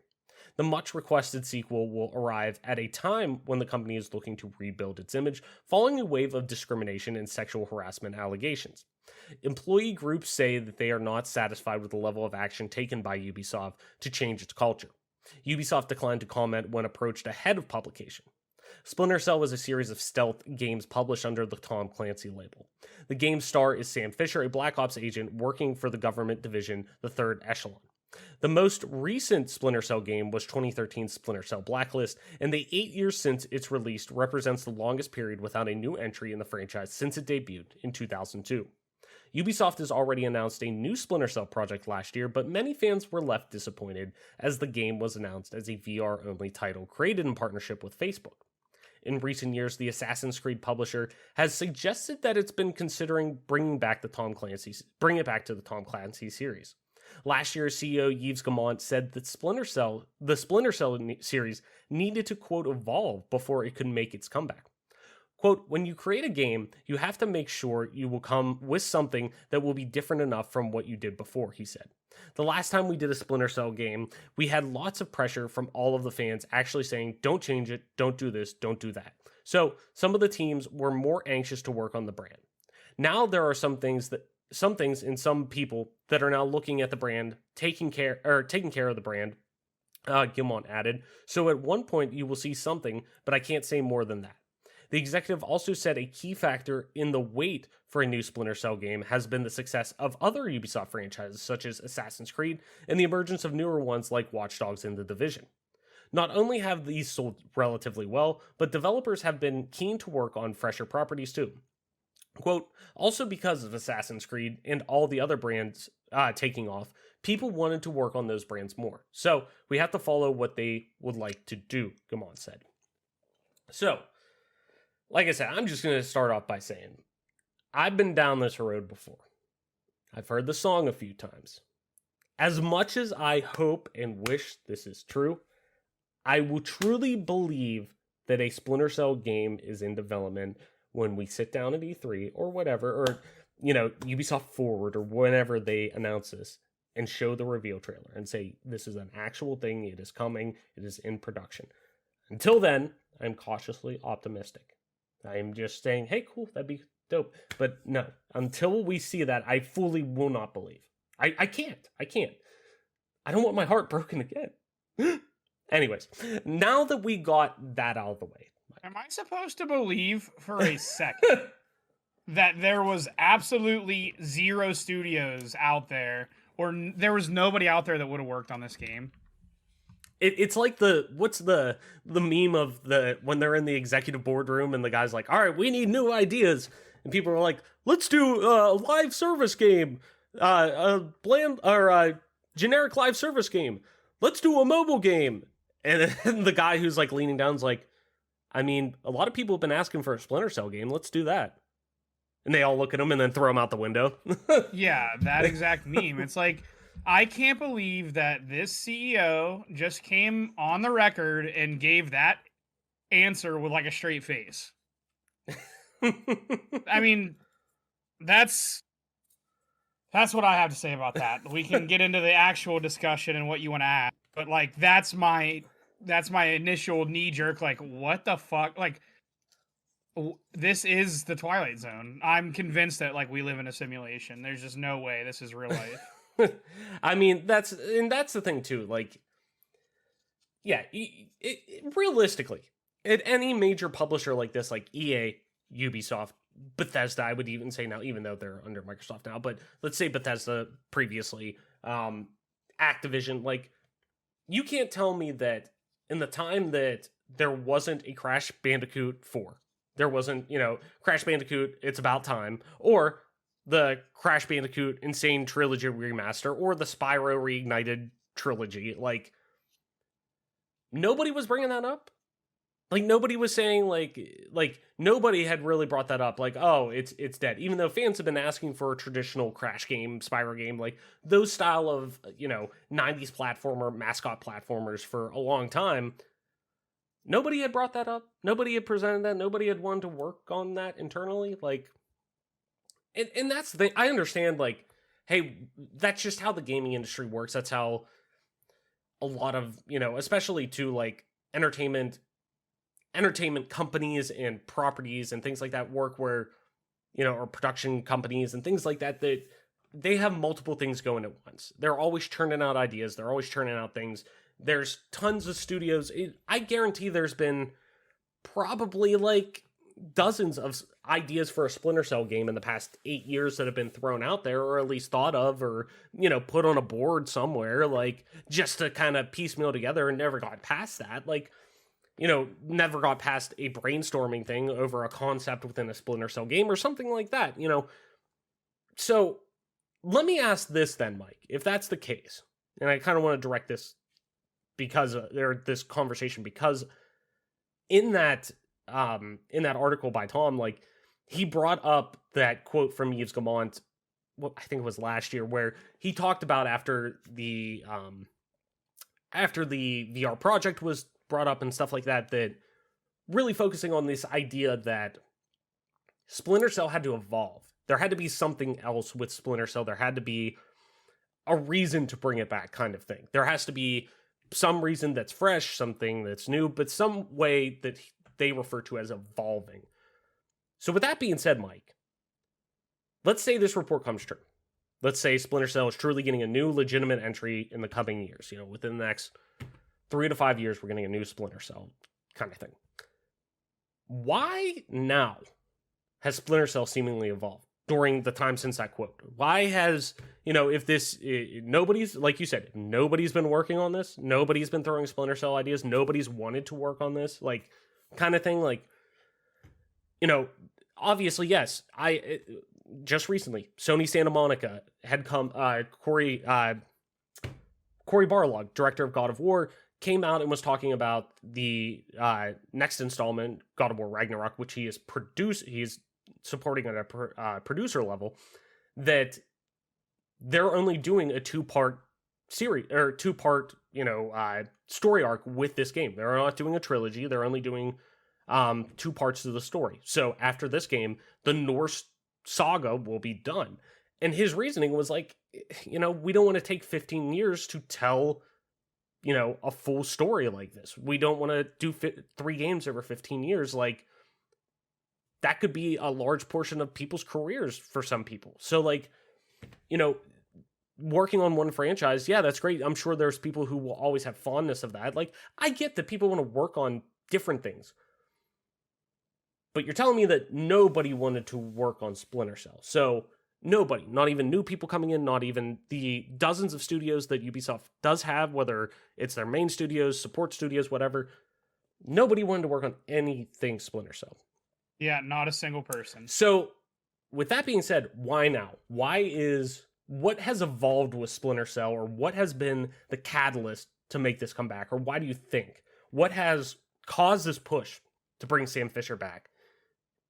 The much-requested sequel will arrive at a time when the company is looking to rebuild its image following a wave of discrimination and sexual harassment allegations. Employee groups say that they are not satisfied with the level of action taken by Ubisoft to change its culture. Ubisoft declined to comment when approached ahead of publication. Splinter Cell was a series of stealth games published under the Tom Clancy label. The game's star is Sam Fisher, a Black Ops agent working for the government division, the Third Echelon. The most recent Splinter Cell game was 2013's Splinter Cell Blacklist, and the 8 years since its release represents the longest period without a new entry in the franchise since it debuted in 2002. Ubisoft has already announced a new Splinter Cell project last year, but many fans were left disappointed as the game was announced as a VR-only title created in partnership with Facebook. In recent years, the Assassin's Creed publisher has suggested that it's been considering bringing it back to the Tom Clancy series. Last year, CEO Yves Guillemot said that the Splinter Cell series needed to, quote, evolve before it could make its comeback. Quote, when you create a game, you have to make sure you will come with something that will be different enough from what you did before, he said. The last time we did a Splinter Cell game, we had lots of pressure from all of the fans actually saying, don't change it, don't do this, don't do that. So some of the teams were more anxious to work on the brand. Now there are some things and some people that are now looking at the brand, taking care of the brand, Guillemot added. So at one point you will see something, but I can't say more than that. The executive also said a key factor in the wait for a new Splinter Cell game has been the success of other Ubisoft franchises such as Assassin's Creed and the emergence of newer ones like Watch Dogs and The Division. Not only have these sold relatively well, but developers have been keen to work on fresher properties too. Quote, also because of Assassin's Creed and all the other brands taking off, people wanted to work on those brands more. So we have to follow what they would like to do, Guillemot said. So, like I said, I'm just going to start off by saying, I've been down this road before. I've heard the song a few times. As much as I hope and wish this is true, I will truly believe that a Splinter Cell game is in development when we sit down at E3 or whatever, or, Ubisoft Forward or whenever they announce this and show the reveal trailer and say, this is an actual thing, it is coming, it is in production. Until then, I'm cautiously optimistic. I'm just saying, hey, cool, that'd be dope. But no, until we see that, I fully will not believe. I can't. I don't want my heart broken again. Anyways, now that we got that out of the way. Am I supposed to believe for a second that there was absolutely zero studios out there, or there was nobody out there that would have worked on this game? It's like what's the meme of when they're in the executive boardroom and the guy's like, all right, we need new ideas. And people are like, let's do a live service game, generic live service game. Let's do a mobile game. And then the guy who's like leaning down is like, I mean, a lot of people have been asking for a Splinter Cell game. Let's do that. And they all look at him and then throw him out the window. Yeah, that exact meme. It's like, I can't believe that this CEO just came on the record and gave that answer with like a straight face. I mean, that's what I have to say about that. We can get into the actual discussion and what you want to add, but like that's my initial knee jerk. Like, what the fuck? Like, this is the Twilight Zone. I'm convinced that like we live in a simulation. There's just no way this is real life. I mean, that's the thing too. Like, yeah, realistically, at any major publisher like this, like EA, Ubisoft, Bethesda, I would even say now, even though they're under Microsoft now, but let's say Bethesda previously, Activision, like, you can't tell me that in the time that there wasn't a Crash Bandicoot 4, there wasn't, Crash Bandicoot, It's About Time, or the Crash Bandicoot Insane Trilogy Remaster, or the Spyro Reignited Trilogy, like, nobody was bringing that up. Like, nobody was saying, like nobody had really brought that up, like, oh, it's dead. Even though fans have been asking for a traditional Crash game, Spyro game, like, those style of, 90s platformer, mascot platformers for a long time, nobody had brought that up. Nobody had presented that. Nobody had wanted to work on that internally, like, and that's the thing. I understand, like, hey, that's just how the gaming industry works. That's how a lot of, especially to, like, entertainment companies and properties and things like that work, where, or production companies and things like that, that they have multiple things going at once. They're always churning out ideas. They're always churning out things. There's tons of studios. I guarantee there's been probably like dozens of ideas for a Splinter Cell game in the past 8 years that have been thrown out there, or at least thought of, or, put on a board somewhere, like, just to kind of piecemeal together, and never got past that. Like, never got past a brainstorming thing over a concept within a Splinter Cell game or something like that, So let me ask this then, Mike, if that's the case, and I kind of want to direct this because this conversation, because in that article by Tom, like, he brought up that quote from Yves Guillemot, I think it was last year, where he talked about after the VR project was brought up and stuff like that, that really focusing on this idea that Splinter Cell had to evolve. There had to be something else with Splinter Cell. There had to be a reason to bring it back, kind of thing. There has to be some reason that's fresh, something that's new, but some way that they refer to as evolving. So with that being said, Mike, let's say this report comes true. Let's say Splinter Cell is truly getting a new legitimate entry in the coming years. Within the next 3 to 5 years, we're getting a new Splinter Cell kind of thing. Why now has Splinter Cell seemingly evolved during the time since that quote? Why has, if this, nobody's, like you said, nobody's been working on this, nobody's been throwing Splinter Cell ideas, nobody's wanted to work on this, like, kind of thing, like, obviously, yes, just recently, Sony Santa Monica had come, Cory Barlog, director of God of War, came out and was talking about the next installment, God of War Ragnarok, which he is supporting at a producer level, that they're only doing a two-part series, or two-part, story arc with this game. They're not doing a trilogy. They're only doing two parts to the story. So after this game, the Norse saga will be done. And his reasoning was like, we don't want to take 15 years to tell, a full story like this. We don't want to do 3 games over 15 years. Like, that could be a large portion of people's careers for some people. So, like, working on one franchise, yeah, that's great. I'm sure there's people who will always have fondness of that. Like, I get that people want to work on different things. But you're telling me that nobody wanted to work on Splinter Cell. So, nobody, not even new people coming in, not even the dozens of studios that Ubisoft does have, whether it's their main studios, support studios, whatever, nobody wanted to work on anything Splinter Cell. Yeah, not a single person. So, with that being said, why now? What has evolved with Splinter Cell, or what has been the catalyst to make this come back? Or why do you think? What has caused this push to bring Sam Fisher back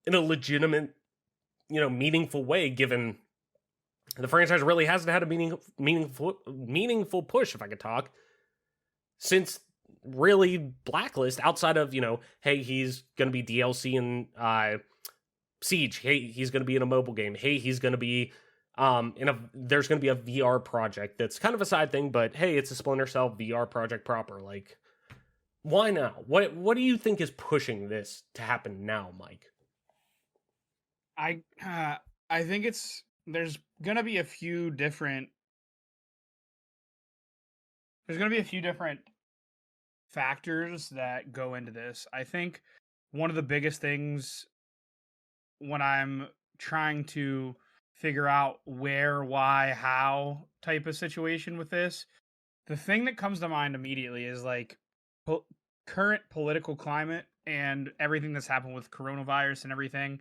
in a legitimate, meaningful way, given the franchise really hasn't had a meaningful push, if I could talk, since really Blacklist, outside of, hey, he's going to be DLC in Siege. Hey, he's going to be in a mobile game. Hey, he's going to be there's going to be a VR project that's kind of a side thing, but hey, it's a Splinter Cell VR project proper. Like, why now? What do you think is pushing this to happen now, Mike? I think there's going to be a few different factors that go into this. I think one of the biggest things when I'm trying to figure out where, why, how type of situation with this, the thing that comes to mind immediately is like current political climate and everything that's happened with coronavirus and everything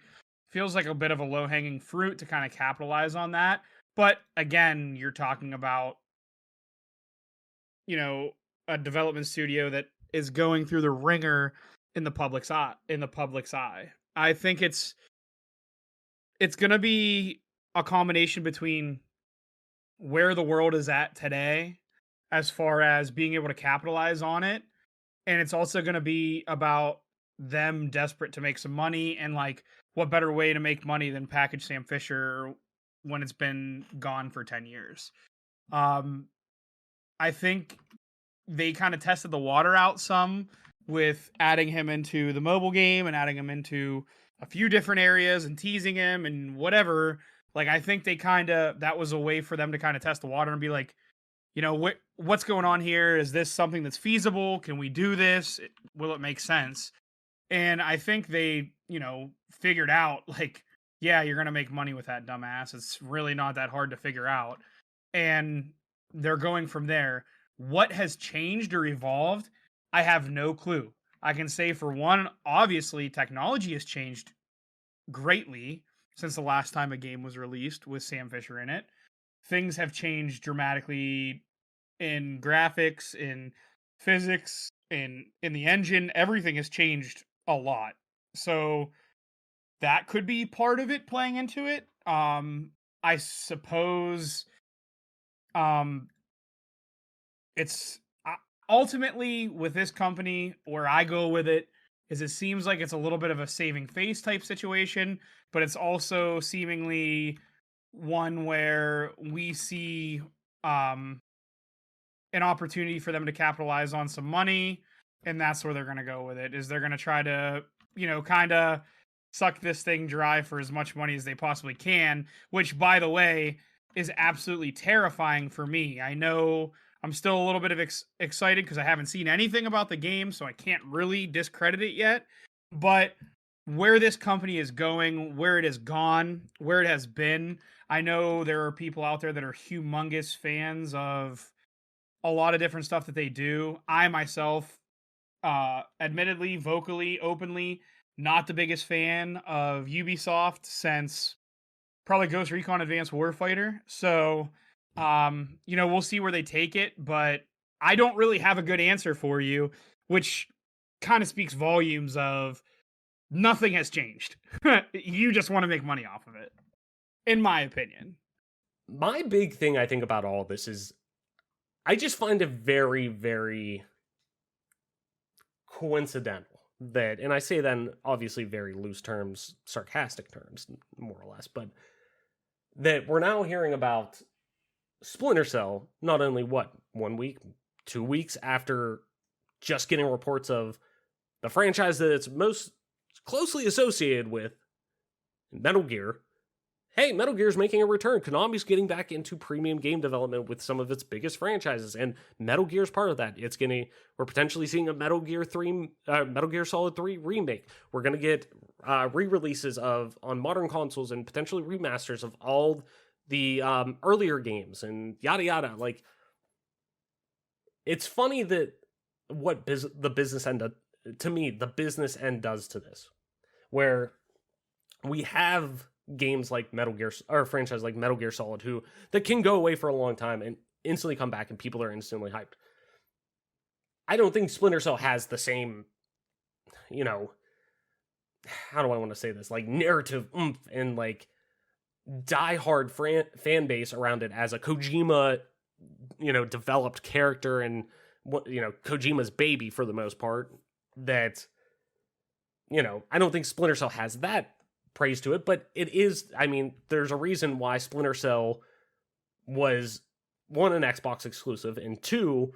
feels like a bit of a low-hanging fruit to kind of capitalize on that. But again, you're talking about, a development studio that is going through the ringer in the public's eye. I think it's going to be a combination between where the world is at today as far as being able to capitalize on it, and it's also going to be about them desperate to make some money, and like, what better way to make money than package Sam Fisher when it's been gone for 10 years. I think they kind of tested the water out some with adding him into the mobile game and adding him into a few different areas and teasing him and whatever. Like, I think that was a way for them to kind of test the water and be like, what's going on here? Is this something that's feasible? Can we do this? Will it make sense? And I think they, figured out, like, yeah, you're going to make money with that dumbass. It's really not that hard to figure out. And they're going from there. What has changed or evolved? I have no clue. I can say, for one, obviously technology has changed greatly since the last time a game was released with Sam Fisher in it. Things have changed dramatically in graphics, in physics, in the engine. Everything has changed a lot. So that could be part of it playing into it. I suppose it's ultimately with this company, where I go with it is it seems like it's a little bit of a saving face type situation, but it's also seemingly one where we see an opportunity for them to capitalize on some money, and that's where they're going to go with it. Is they're going to try to, kind of suck this thing dry for as much money as they possibly can, which, by the way, is absolutely terrifying for me. I know I'm still a little bit of excited because I haven't seen anything about the game, so I can't really discredit it yet. But where this company is going, where it has gone, where it has been, I know there are people out there that are humongous fans of a lot of different stuff that they do. I myself, admittedly, vocally, openly, not the biggest fan of Ubisoft since probably Ghost Recon Advanced Warfighter. So, we'll see where they take it, but I don't really have a good answer for you, which kind of speaks volumes of nothing has changed. You just want to make money off of it, in my opinion. My big thing I think about all this is I just find it very, very coincidental that, and I say that in obviously very loose terms, sarcastic terms, more or less, but that we're now hearing about Splinter Cell, not only 1 week, 2 weeks after just getting reports of the franchise that it's most closely associated with, Metal Gear. Hey, Metal Gear's making a return. Konami's getting back into premium game development with some of its biggest franchises, and Metal Gear's part of that. We're potentially seeing a Metal Gear Solid 3 remake. We're gonna get re-releases on modern consoles and potentially remasters of all the earlier games and yada yada. Like, it's funny that the business end does to this, where we have games like Metal Gear, or a franchise like Metal Gear Solid, that can go away for a long time and instantly come back and people are instantly hyped. I don't think Splinter Cell has the same, how do I want to say this? Like, narrative oomph and like diehard fan base around it as a Kojima, developed character, and Kojima's baby for the most part. That, I don't think Splinter Cell has that praise to it, but it is, there's a reason why Splinter Cell was, one, an Xbox exclusive, and two,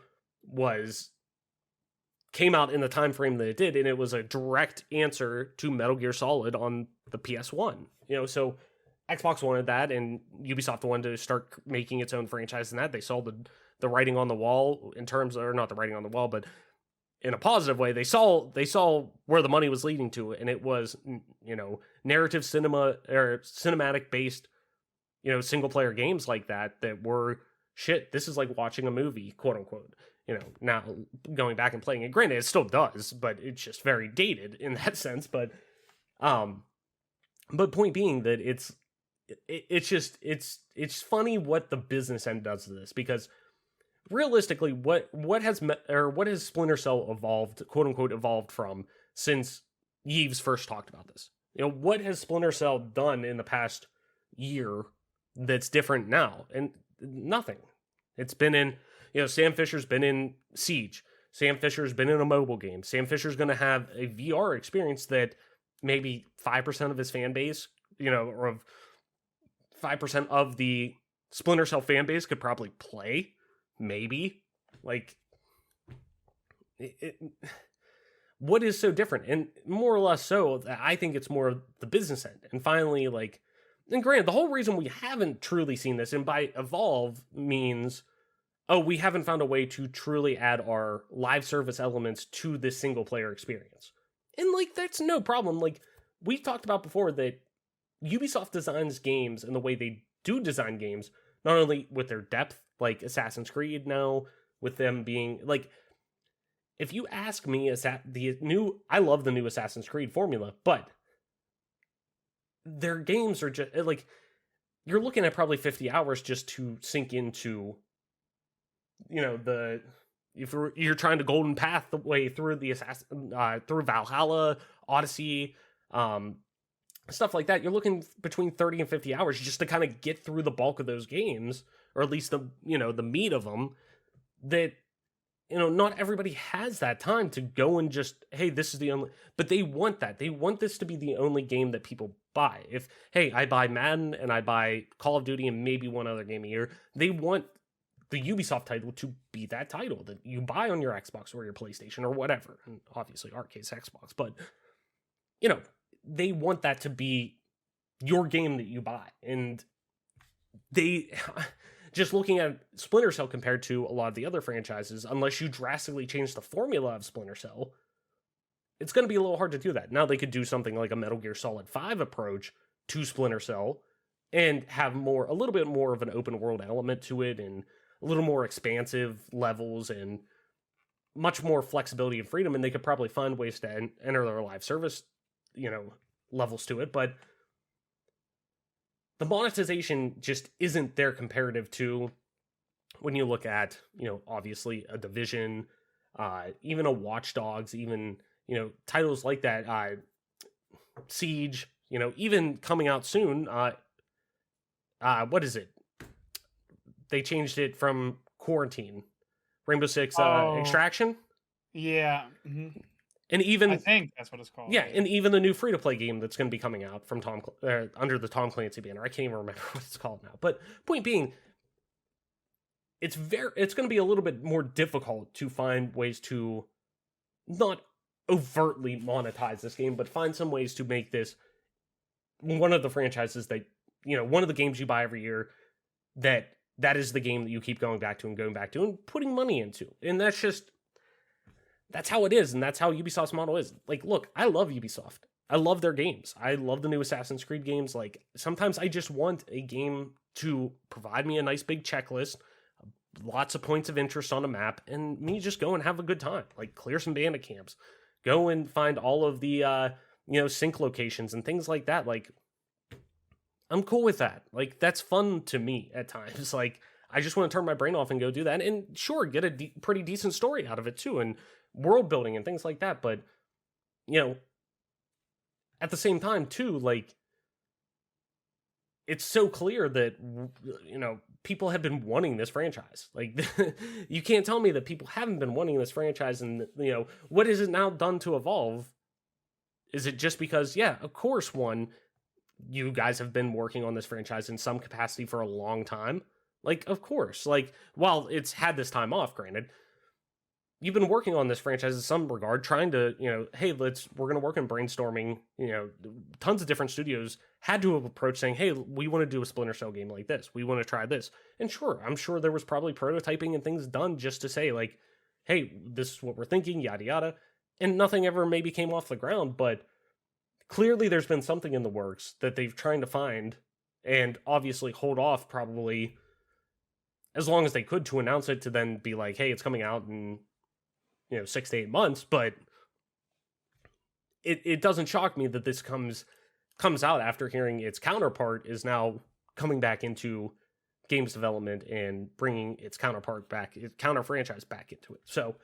came out in the time frame that it did, and it was a direct answer to Metal Gear Solid on the PS1. So Xbox wanted that, and Ubisoft wanted to start making its own franchise, and that they saw the writing on the wall, in terms of, or not the writing on the wall, but in a positive way. They saw where the money was leading to, and it was, narrative cinema, or cinematic based, single player games like that were shit. This is like watching a movie, quote unquote. Now going back and playing it, granted it still does, but it's just very dated in that sense. But point being that it's funny what the business end does to this, because realistically, what has Splinter Cell evolved, quote unquote, evolved from since Yves first talked about this? What has Splinter Cell done in the past year that's different now? And nothing. It's been in, Sam Fisher's been in Siege. Sam Fisher's been in a mobile game. Sam Fisher's going to have a VR experience that maybe 5% of his fan base, or 5% of the Splinter Cell fan base could probably play. Maybe. Like, what is so different? And more or less so, I think it's more of the business end. And finally, and granted, the whole reason we haven't truly seen this, and by evolve means, we haven't found a way to truly add our live service elements to this single player experience. And that's no problem. We've talked about before that Ubisoft designs games, and the way they do design games, not only with their depth, like Assassin's Creed now, with them being if you ask me, I love the new Assassin's Creed formula, but their games are just you're looking at probably 50 hours just to sink into, if you're trying to golden path the way through through Valhalla, Odyssey, stuff like that. You're looking between 30 and 50 hours just to kind of get through the bulk of those games, or at least the meat of them. That, not everybody has that time to go and just, hey, this is the only, but they want that. They want this to be the only game that people buy. If, hey, I buy Madden and I buy Call of Duty and maybe one other game a year, they want the Ubisoft title to be that title that you buy on your Xbox or your PlayStation or whatever. And obviously, our case, Xbox, but, they want that to be your game that you buy. And they, just looking at Splinter Cell compared to a lot of the other franchises, unless you drastically change the formula of Splinter Cell, it's going to be a little hard to do that. Now they could do something like a Metal Gear Solid 5 approach to Splinter Cell and have a little bit more of an open world element to it, and a little more expansive levels and much more flexibility and freedom. And they could probably find ways to enter their live service, levels to it. But the monetization just isn't there comparative to when you look at, obviously a Division, even a Watch Dogs, even, titles like that, Siege, even coming out soon. What is it? They changed it from Quarantine. Rainbow Six Extraction? Yeah. Mm-hmm. And I even think that's what it's called. yeah, and even the new free to play game that's going to be coming out from under the Tom Clancy banner. I can't even remember what it's called now. But point being, it's going to be a little bit more difficult to find ways to not overtly monetize this game, but find some ways to make this one of the franchises that, one of the games you buy every year that is the game that you keep going back to and putting money into. And that's how it is, and that's how Ubisoft's model is. Like, look, I love Ubisoft. I love their games. I love the new Assassin's Creed games. Like, sometimes I just want a game to provide me a nice big checklist, lots of points of interest on a map, and me just go and have a good time. Like, clear some bandit camps, go and find all of the sync locations and things like that. Like, I'm cool with that. Like, that's fun to me at times. Like, I just want to turn my brain off and go do that, and sure, get a pretty decent story out of it too, and world building and things like that. But at the same time too, like, it's so clear that people have been wanting this franchise. Like, you can't tell me that people haven't been wanting this franchise. And what is it now done to evolve? Is it just because, yeah, of course, you guys have been working on this franchise in some capacity for a long time? Like, of course, like, while it's had this time off, granted, you've been working on this franchise in some regard, trying to, hey, we're going to work on brainstorming. Tons of different studios had to have approached saying, hey, we want to do a Splinter Cell game like this. We want to try this. And sure, I'm sure there was probably prototyping and things done just to say, like, hey, this is what we're thinking, yada, yada. And nothing ever maybe came off the ground, but clearly there's been something in the works that they've trying to find and obviously hold off probably as long as they could to announce it, to then be like, hey, it's coming out in 6 to 8 months. But it doesn't shock me that this comes out after hearing its counterpart is now coming back into games development and bringing its counter franchise back into it. So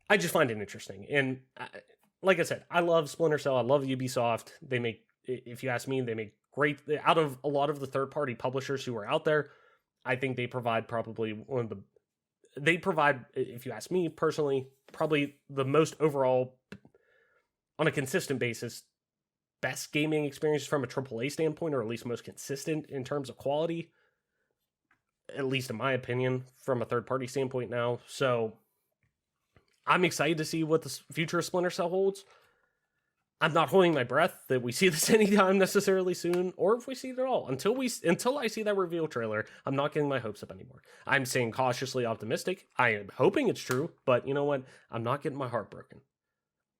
I just find it interesting. And like I said, I love Splinter Cell. I love Ubisoft. They make, if you ask me, they make great, out of a lot of the third-party publishers who are out there, I think they provide probably if you ask me personally, probably the most overall, on a consistent basis, best gaming experience from a AAA standpoint, or at least most consistent in terms of quality, at least in my opinion, from a third-party standpoint now. So I'm excited to see what the future of Splinter Cell holds. I'm not holding my breath that we see this anytime necessarily soon, or if we see it at all. Until I see that reveal trailer, I'm not getting my hopes up anymore. I'm staying cautiously optimistic. I am hoping it's true, but you know what? I'm not getting my heart broken.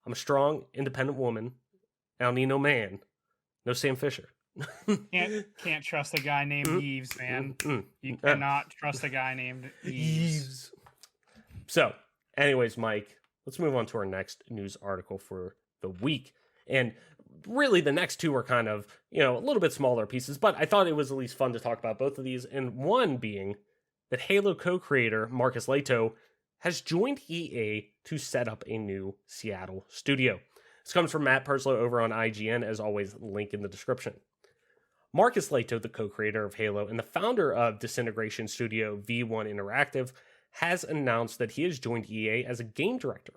I'm a strong, independent woman. I don't need no man. No Sam Fisher. Can't trust a guy named Eves, man. You cannot trust a guy named Eves. So, anyways, Mike, let's move on to our next news article for the week. And really, the next two are kind of, a little bit smaller pieces, but I thought it was at least fun to talk about both of these. And one being that Halo co-creator Marcus Leto has joined EA to set up a new Seattle studio. This comes from Matt Perslow over on IGN, as always, link in the description. Marcus Leto, the co-creator of Halo and the founder of Disintegration Studio V1 Interactive, has announced that he has joined EA as a game director.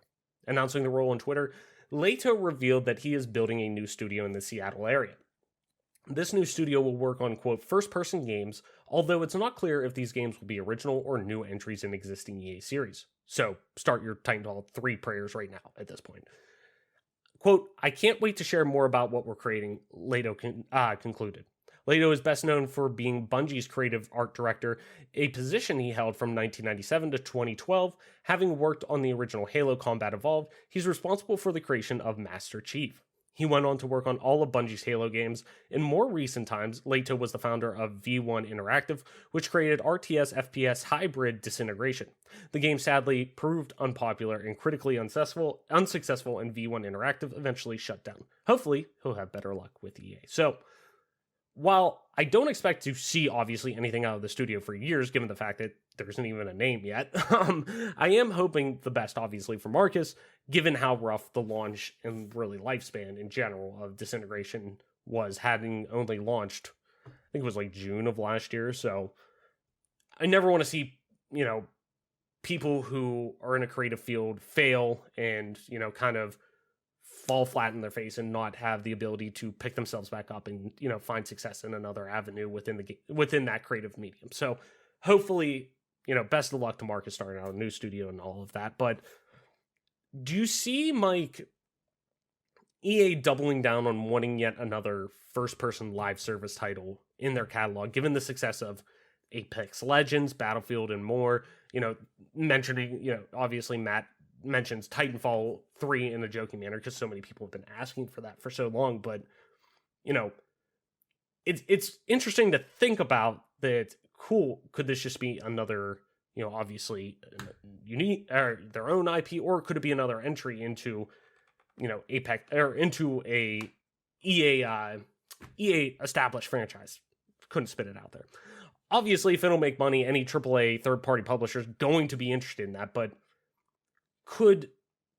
Announcing the role on Twitter, Leto revealed that he is building a new studio in the Seattle area. This new studio will work on, quote, first-person games, although it's not clear if these games will be original or new entries in existing EA series. So, start your Titanfall 3 prayers right now at this point. Quote, I can't wait to share more about what we're creating, Leto concluded. Leto is best known for being Bungie's creative art director, a position he held from 1997 to 2012. Having worked on the original Halo Combat Evolved, he's responsible for the creation of Master Chief. He went on to work on all of Bungie's Halo games. In more recent times, Leto was the founder of V1 Interactive, which created RTS FPS hybrid Disintegration. The game sadly proved unpopular and critically unsuccessful, and V1 Interactive eventually shut down. Hopefully, he'll have better luck with EA. So, while I don't expect to see, obviously, anything out of the studio for years, given the fact that there isn't even a name yet, I am hoping the best, obviously, for Marcus, given how rough the launch and really lifespan in general of Disintegration was, having only launched, I think it was like June of last year. So I never want to see, people who are in a creative field fail and, you know, kind of fall flat in their face and not have the ability to pick themselves back up and, you know, find success in another avenue within that creative medium. So hopefully, you know, best of luck to Marcus starting out a new studio and all of that. But do you see, Mike, EA doubling down on wanting yet another first-person live service title in their catalog, given the success of Apex Legends, Battlefield, and more? You know, mentioning, you know, obviously Matt mentions Titanfall 3 in a joking manner because so many people have been asking for that for so long. But, you know, it's interesting to think about that. Cool, could this just be another, you know, obviously unique or their own IP, or could it be another entry into, you know, Apex or into a EA established franchise? Couldn't spit it out there. Obviously, if it'll make money, any AAA third-party publisher is going to be interested in that. But could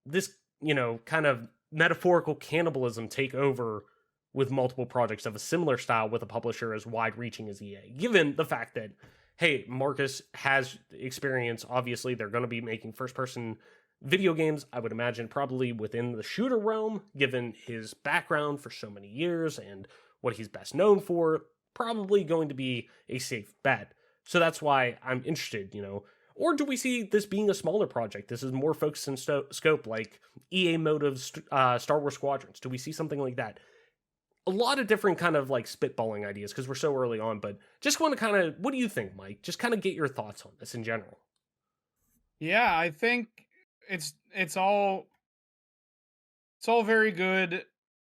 this, you know, kind of metaphorical cannibalism take over with multiple projects of a similar style with a publisher as wide-reaching as EA? Given the fact that, hey, Marcus has experience, obviously they're going to be making first-person video games, I would imagine probably within the shooter realm, given his background for so many years and what he's best known for, probably going to be a safe bet. So that's why I'm interested, you know. Or do we see this being a smaller project? This is more focused in scope, like EA Motive's Star Wars Squadrons. Do we see something like that? A lot of different kind of like spitballing ideas because we're so early on, but just want to kind of, what do you think, Mike? Just kind of get your thoughts on this in general. Yeah, I think it's all very good.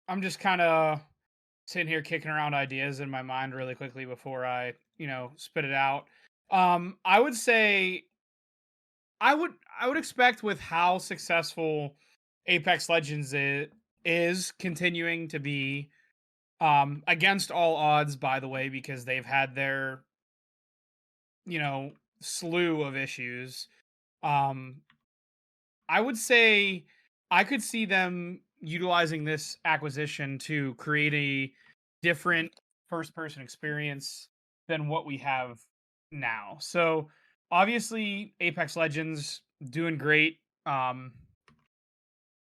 I'm just kind of sitting here kicking around ideas in my mind really quickly before I, you know, spit it out. I would say I would expect, with how successful Apex Legends is continuing to be, against all odds, by the way, because they've had their, you know, slew of issues. I would say I could see them utilizing this acquisition to create a different first-person experience than what we have now. So obviously, Apex Legends doing great.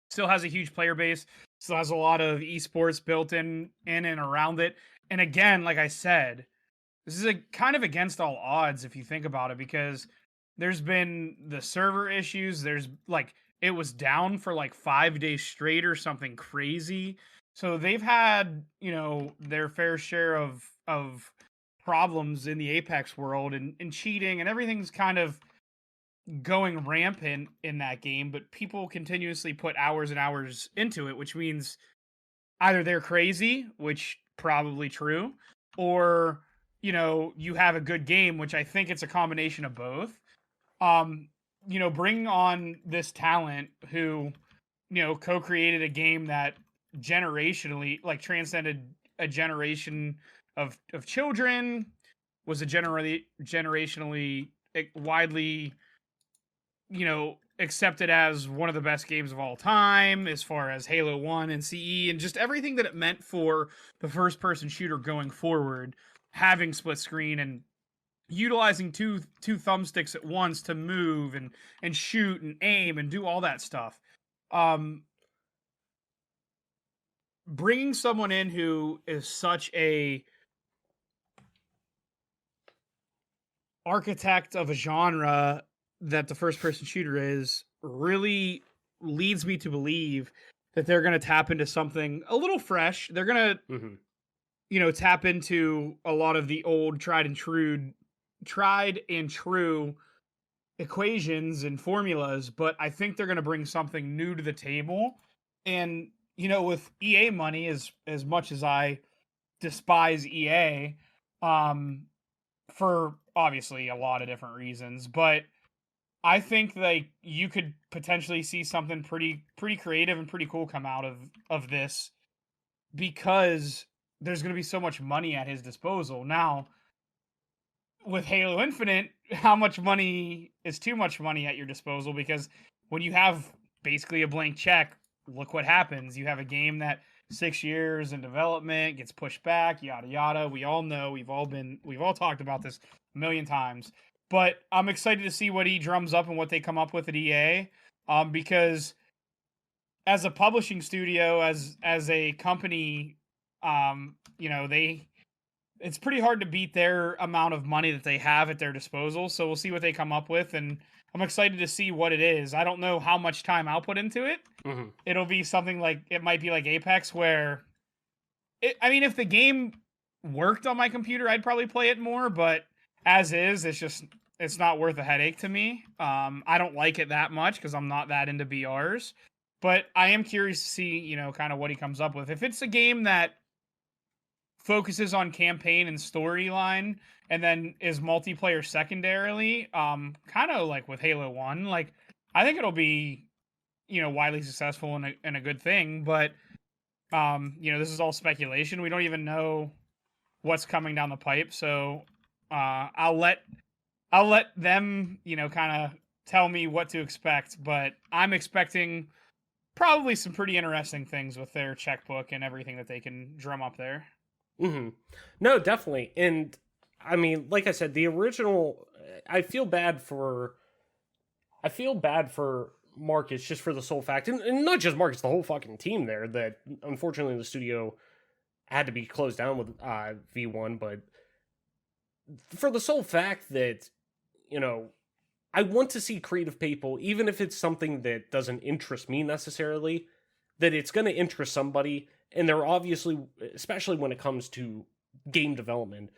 Still has a huge player base. Still has a lot of esports built in and around it. And again, like I said, this is a kind of against all odds if you think about it, because there's been the server issues. There's like, it was down for like 5 days straight or something crazy. So they've had, you know, their fair share of problems in the Apex world, and cheating, and everything's kind of going rampant in that game, but people continuously put hours and hours into it, which means either they're crazy, which probably true, or, you know, you have a good game, which I think it's a combination of both. You know, bringing on this talent who, you know, co-created a game that generationally, like, transcended a generation of children, was a generationally widely, you know, accepted as one of the best games of all time, as far as Halo 1 and CE, and just everything that it meant for the first-person shooter going forward, having split screen and utilizing two thumbsticks at once to move and shoot and aim and do all that stuff. Bringing someone in who is such a architect of a genre that the first person shooter is, really leads me to believe that they're going to tap into something a little fresh. They're going to, you know, tap into a lot of the old tried and true equations and formulas, but I think they're going to bring something new to the table. And, you know, with EA money, as much as I despise EA, for obviously a lot of different reasons, but I think like you could potentially see something pretty creative and pretty cool come out of this, because there's going to be so much money at his disposal. Now, with Halo Infinite, how much money is too much money at your disposal? Because when you have basically a blank check, look what happens. You have a game that 6 years in development gets pushed back, yada yada. We all know, we've all talked about this a million times. but I'm excited to see what he drums up and what they come up with at EA, because as a publishing studio, as a company, it's pretty hard to beat their amount of money that they have at their disposal. So we'll see what they come up with, and I'm excited to see what it is. I don't know how much time I'll put into it. Mm-hmm. It'll be something like, it might be like Apex, where if the game worked on my computer, I'd probably play it more, but as is, it's not worth a headache to me. I don't like it that much because I'm not that into BRs, but I am curious to see, kind of what he comes up with. If it's a game that focuses on campaign and storyline and then is multiplayer secondarily, kind of like with Halo 1, like, I think it'll be, widely successful and a good thing, but this is all speculation. We don't even know what's coming down the pipe, so I'll let them, kind of tell me what to expect, but I'm expecting probably some pretty interesting things with their checkbook and everything that they can drum up there. Mm-hmm. No, definitely. And I mean, like I said, the original, I feel bad for Marcus just for the sole fact, and not just Marcus, the whole fucking team there, that unfortunately the studio had to be closed down with V1, but for the sole fact that, I want to see creative people, even if it's something that doesn't interest me necessarily, that it's going to interest somebody. And they're obviously, especially when it comes to game development,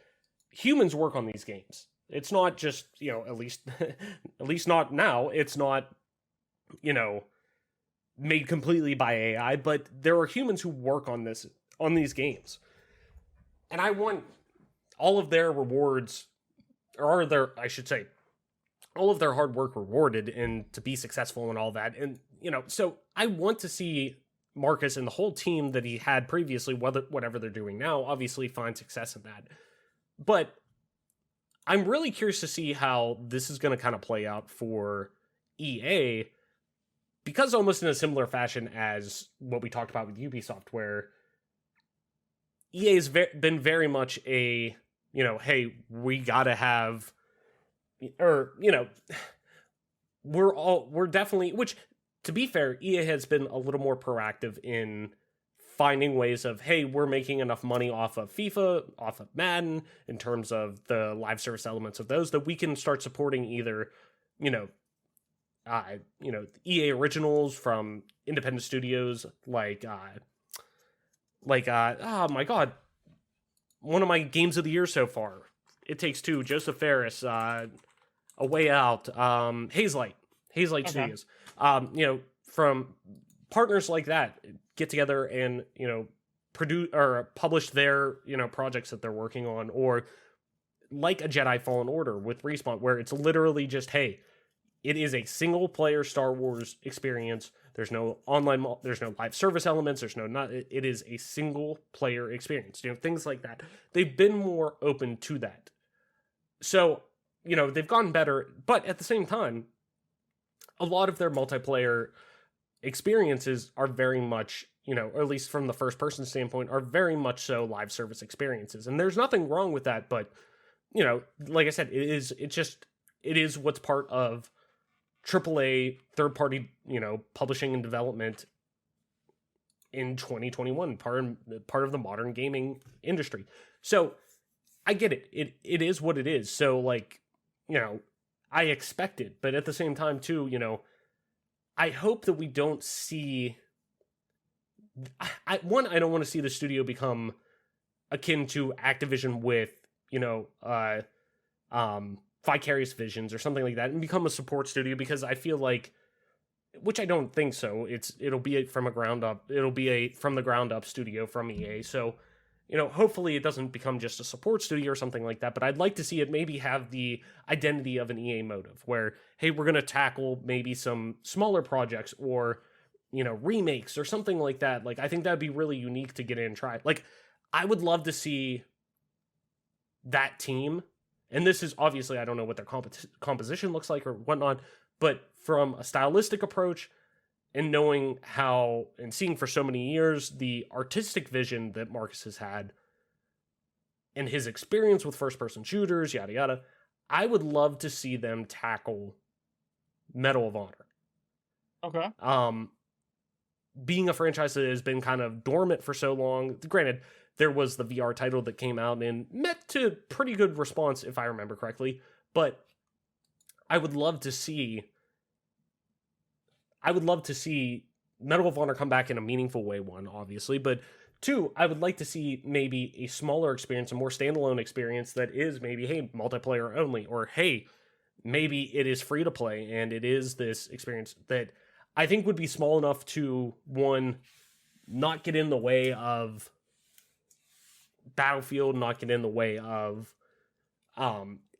humans work on these games. It's not just, at least not now. It's not, made completely by AI, but there are humans who work on these games. And I want all of their rewards, all of their hard work rewarded and to be successful and all that. And, so I want to see Marcus and the whole team that he had previously, whatever they're doing now, obviously find success in that. But I'm really curious to see how this is going to kind of play out for EA, because almost in a similar fashion as what we talked about with Ubisoft, where EA has been very much a, hey, we gotta have, or, we're definitely, which, to be fair, EA has been a little more proactive in finding ways of, hey, we're making enough money off of FIFA, off of Madden, in terms of the live service elements of those, that we can start supporting either, EA originals from independent studios like oh my god, one of my games of the year so far, It Takes Two, Joseph Ferris, A Way Out, Hazelight okay. Studios, from partners like that get together and, produce or publish their, projects that they're working on, or like a Jedi Fallen Order with Respawn, where it's literally just, hey, it is a single player Star Wars experience. There's no online, there's no live service elements. It is a single player experience, things like that. They've been more open to that. So, they've gotten better, but at the same time, a lot of their multiplayer experiences are very much, or at least from the first person standpoint, are very much so live service experiences. And there's nothing wrong with that, but, like I said, it is what's part of AAA third party, publishing and development in 2021, part of the modern gaming industry. So I get it. It is what it is. So, like, I expect it, but at the same time too, I hope that we don't see, I don't want to see the studio become akin to Activision with, Vicarious Visions or something like that, and become a support studio, because I feel like, which I don't think so, it'll be from the ground up studio from EA. So, hopefully it doesn't become just a support studio or something like that, but I'd like to see it maybe have the identity of an EA motive, where, hey, we're going to tackle maybe some smaller projects or, remakes or something like that. Like, I think that'd be really unique to get in and try. Like, I would love to see that team, and this is obviously, I don't know what their composition looks like or whatnot, but from a stylistic approach and knowing how, and seeing for so many years, the artistic vision that Marcus has had and his experience with first-person shooters, yada yada, I would love to see them tackle Medal of Honor. Okay. Being a franchise that has been kind of dormant for so long. Granted, there was the VR title that came out and met to pretty good response, if I remember correctly. But I would love to see Medal of Honor come back in a meaningful way, one, obviously, but two, I would like to see maybe a smaller experience, a more standalone experience that is maybe, hey, multiplayer only, or hey, maybe it is free to play and it is this experience that I think would be small enough to, one, not get in the way of Battlefield, not get in the way of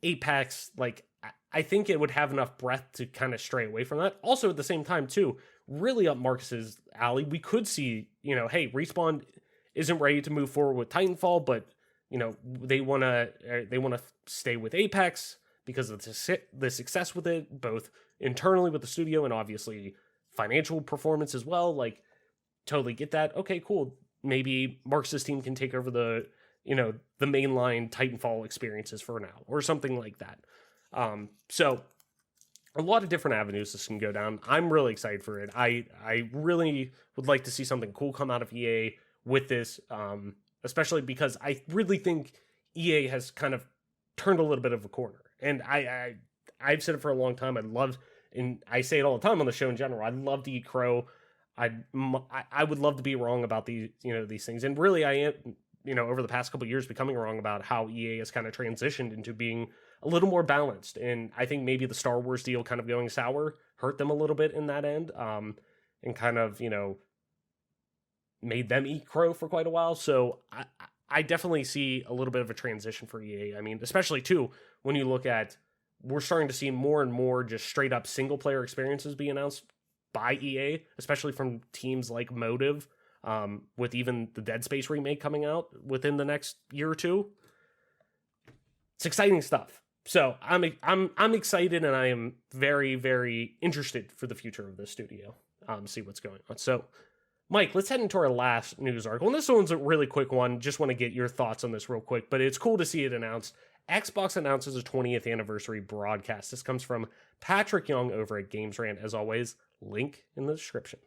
Apex. Like, I think it would have enough breadth to kind of stray away from that. Also, at the same time, too, really up Marcus's alley. We could see, hey, Respawn isn't ready to move forward with Titanfall, but they want to stay with Apex because of the success with it, both internally with the studio and obviously financial performance as well. Like, totally get that. Okay, cool. Maybe Marcus's team can take over the mainline Titanfall experiences for now, or something like that. So a lot of different avenues this can go down. I'm really excited for it. I really would like to see something cool come out of EA with this, especially because I really think EA has kind of turned a little bit of a corner. And I've said it for a long time. And I say it all the time on the show in general, I'd love to eat crow. I would love to be wrong about these things. And really I am, over the past couple of years becoming wrong about how EA has kind of transitioned into being a little more balanced. And I think maybe the Star Wars deal kind of going sour hurt them a little bit in that end, and kind of, made them eat crow for quite a while. So I definitely see a little bit of a transition for EA. I mean, especially too, when you look at, we're starting to see more and more just straight up single player experiences be announced by EA, especially from teams like Motive, with even the Dead Space remake coming out within the next year or two. It's exciting stuff. So I'm excited, and I am very, very interested for the future of this studio. See what's going on. So, Mike, let's head into our last news article. And this one's a really quick one. Just want to get your thoughts on this real quick, but it's cool to see it announced. Xbox announces a 20th anniversary broadcast. This comes from Patrick Young over at Games Rant. As always, link in the description.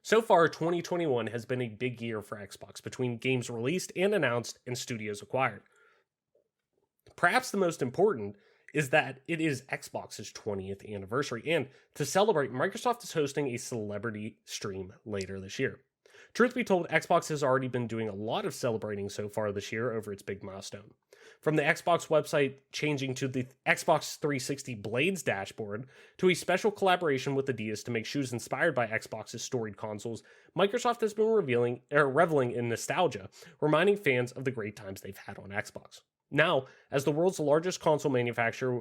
So far, 2021 has been a big year for Xbox between games released and announced and studios acquired. Perhaps the most important is that it is Xbox's 20th anniversary, and to celebrate, Microsoft is hosting a celebrity stream later this year. Truth be told, Xbox has already been doing a lot of celebrating so far this year over its big milestone. From the Xbox website changing to the Xbox 360 Blades dashboard, to a special collaboration with Adidas to make shoes inspired by Xbox's storied consoles, Microsoft has been reveling in nostalgia, reminding fans of the great times they've had on Xbox. Now, as the world's largest console manufacturer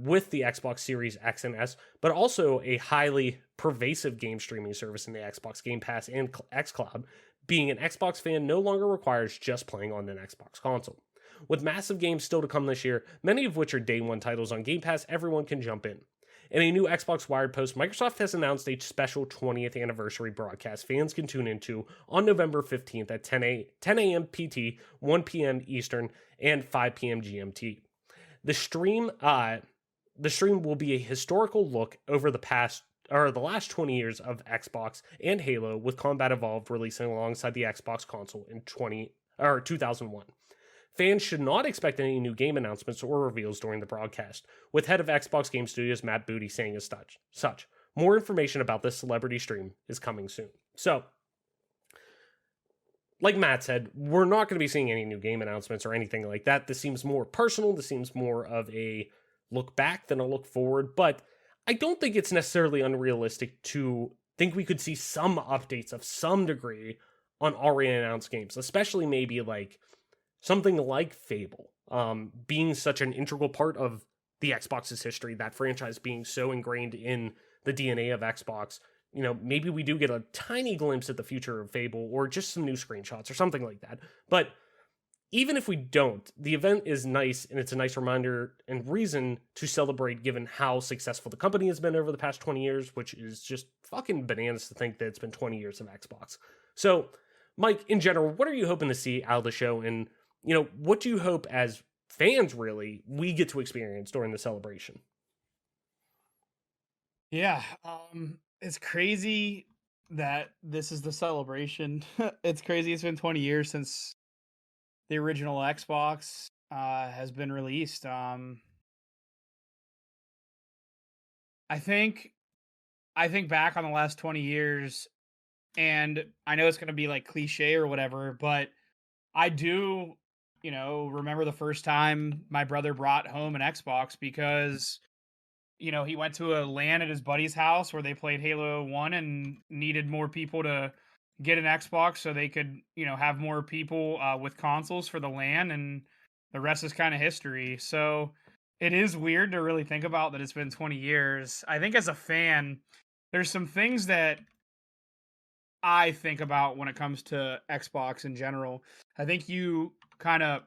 with the Xbox Series X and S, but also a highly pervasive game streaming service in the Xbox Game Pass and xCloud, being an Xbox fan no longer requires just playing on an Xbox console. With massive games still to come this year, many of which are day one titles on Game Pass, everyone can jump in. In a new Xbox Wired post, Microsoft has announced a special 20th anniversary broadcast fans can tune into on November 15th at 10 a.m. PT, 1 p.m. Eastern, and 5 p.m. GMT. The stream will be a historical look over the last 20 years of Xbox and Halo, with Combat Evolved releasing alongside the Xbox console in 2001. Fans should not expect any new game announcements or reveals during the broadcast, with head of Xbox Game Studios Matt Booty saying as such. More information about this celebrity stream is coming soon. So, like Matt said, we're not going to be seeing any new game announcements or anything like that. This seems more personal. This seems more of a look back than a look forward, but I don't think it's necessarily unrealistic to think we could see some updates of some degree on already announced games, especially maybe like something like Fable, being such an integral part of the Xbox's history, that franchise being so ingrained in the DNA of Xbox. Maybe we do get a tiny glimpse at the future of Fable, or just some new screenshots or something like that. But even if we don't, the event is nice, and it's a nice reminder and reason to celebrate given how successful the company has been over the past 20 years, which is just fucking bananas to think that it's been 20 years of Xbox. So, Mike, in general, what are you hoping to see out of the show? And what do you hope as fans really, we get to experience during the celebration. Yeah, it's crazy that this is the celebration. It's crazy. It's been 20 years since the original Xbox has been released. I think back on the last 20 years, and I know it's going to be like cliche or whatever, but I do, remember the first time my brother brought home an Xbox because, he went to a LAN at his buddy's house where they played Halo 1 and needed more people to get an Xbox so they could, have more people with consoles for the LAN, and the rest is kind of history. So it is weird to really think about that it's been 20 years. I think as a fan, there's some things that I think about when it comes to Xbox in general. I think you kind of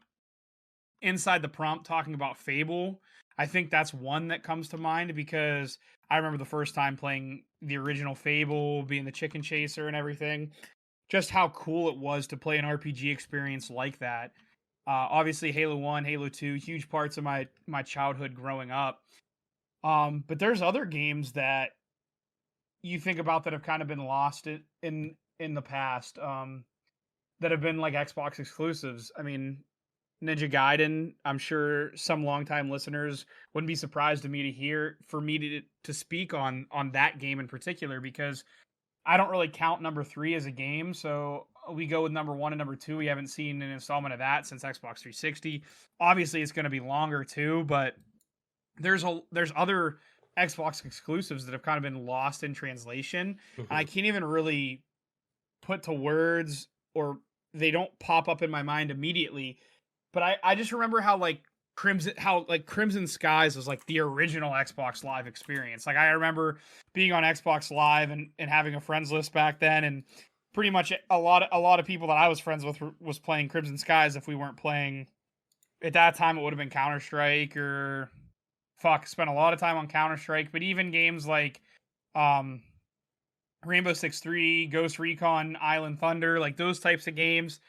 inside the prompt talking about Fable. I think that's one that comes to mind because I remember the first time playing the original Fable, being the chicken chaser and everything. Just how cool it was to play an RPG experience like that. Obviously, Halo 1, Halo 2, huge parts of my childhood growing up. But there's other games that you think about that have kind of been lost in the past, that have been like Xbox exclusives. I mean, Ninja Gaiden, I'm sure some longtime listeners wouldn't be surprised for me to speak on that game in particular, because I don't really count number 3 as a game. So we go with number 1 and number 2. We haven't seen an installment of that since Xbox 360. Obviously it's going to be longer too, but there's other Xbox exclusives that have kind of been lost in translation. And I can't even really put to words, or they don't pop up in my mind immediately. But I just remember how Crimson Skies was like the original Xbox Live experience. Like I remember being on Xbox Live and having a friends list back then, and pretty much a lot of people that I was friends with was playing Crimson Skies. If we weren't playing at that time, it would have been Counter-Strike or spent a lot of time on Counter-Strike. But even games like Rainbow Six 3, Ghost Recon, Island Thunder, like those types of games.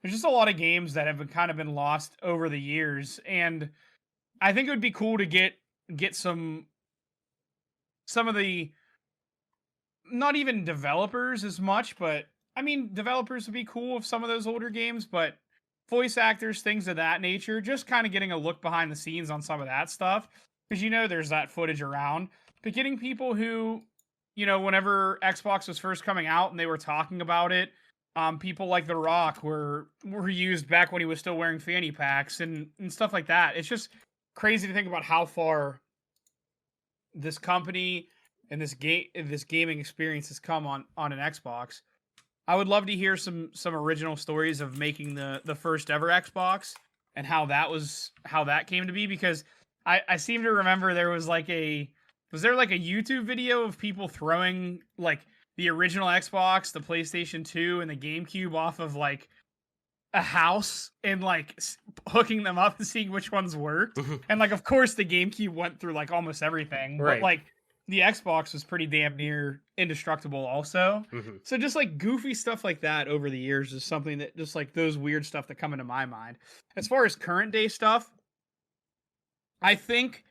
There's just a lot of games that have been lost over the years, and I think it would be cool to get some of the, not even developers as much, but I mean developers would be cool of some of those older games, but voice actors, things of that nature, just kind of getting a look behind the scenes on some of that stuff, because there's that footage around. But getting people who, whenever Xbox was first coming out and they were talking about it, people like The Rock were used back when he was still wearing fanny packs and stuff like that. It's just crazy to think about how far this company and this gaming experience has come on an Xbox. I would love to hear some original stories of making the first ever Xbox and how that came to be, because I seem to remember there was like a YouTube video of people throwing like the original Xbox, the PlayStation 2, and the GameCube off of like a house and like hooking them up and seeing which ones worked. And like, of course, the GameCube went through like almost everything, right. But like the Xbox was pretty damn near indestructible also. So just like goofy stuff like that over the years is something that just like those weird stuff that come into my mind. As far as current day stuff, I think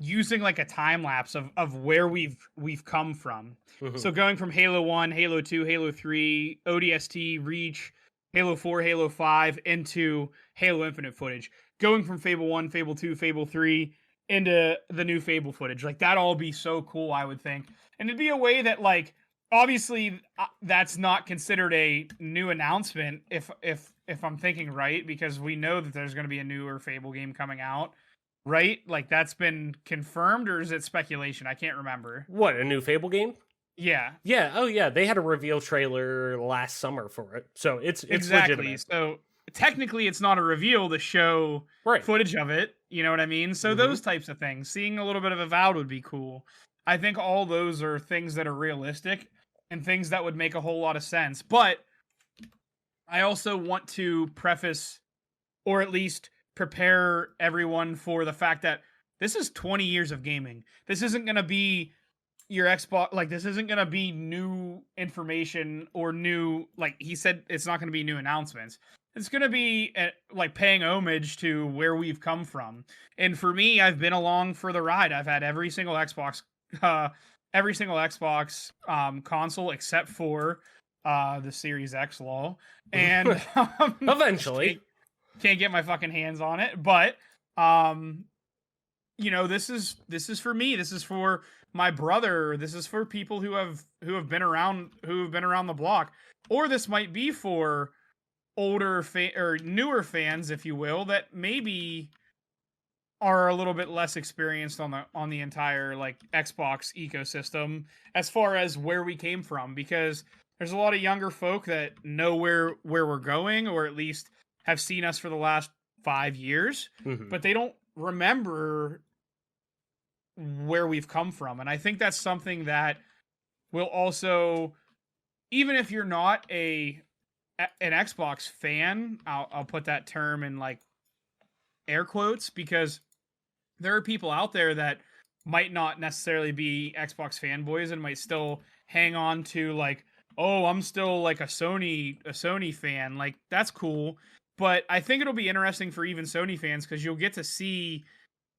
using like a time lapse of where we've come from. So going from Halo 1, Halo 2, Halo 3, ODST, Reach, Halo 4, Halo 5 into Halo Infinite footage. Going from Fable 1, Fable 2, Fable 3 into the new Fable footage. Like that'd all be so cool, I would think. And it'd be a way that like obviously that's not considered a new announcement if I'm thinking right, because we know that there's going to be a newer Fable game coming out. Right? Like that's been confirmed, or is it speculation? I can't remember. What, a new Fable game? Yeah. Yeah. Oh yeah. They had a reveal trailer last summer for it. So it's exactly legitimate. So technically it's not a reveal to show footage of it. You know what I mean? So those types of things, seeing a little bit of Avowed would be cool. I think all those are things that are realistic and things that would make a whole lot of sense. But I also want to preface, or at least prepare everyone for the fact that this is 20 years of gaming. This isn't going to be your Xbox, like this isn't going to be new information or new, like he said, it's not going to be new announcements. it's going to be like paying homage to where we've come from. And for me, I've been along for the ride. I've had every single Xbox console except for the Series X law, and Eventually. can't get my fucking hands on it. But this is for me. This is for my brother. This is for people who have been around the block, or this might be for older or newer fans, if you will, that maybe are a little bit less experienced on the entire like Xbox ecosystem as far as where we came from, because there's a lot of younger folk that know where we're going, or at least have seen us for the last 5 years, but they don't remember where we've come from. And I think that's something that will also, even if you're not an Xbox fan, I'll put that term in like air quotes, because there are people out there that might not necessarily be Xbox fanboys and might still hang on to like, oh, I'm still like a Sony fan. Like, that's cool. But I think it'll be interesting for even Sony fans, because you'll get to see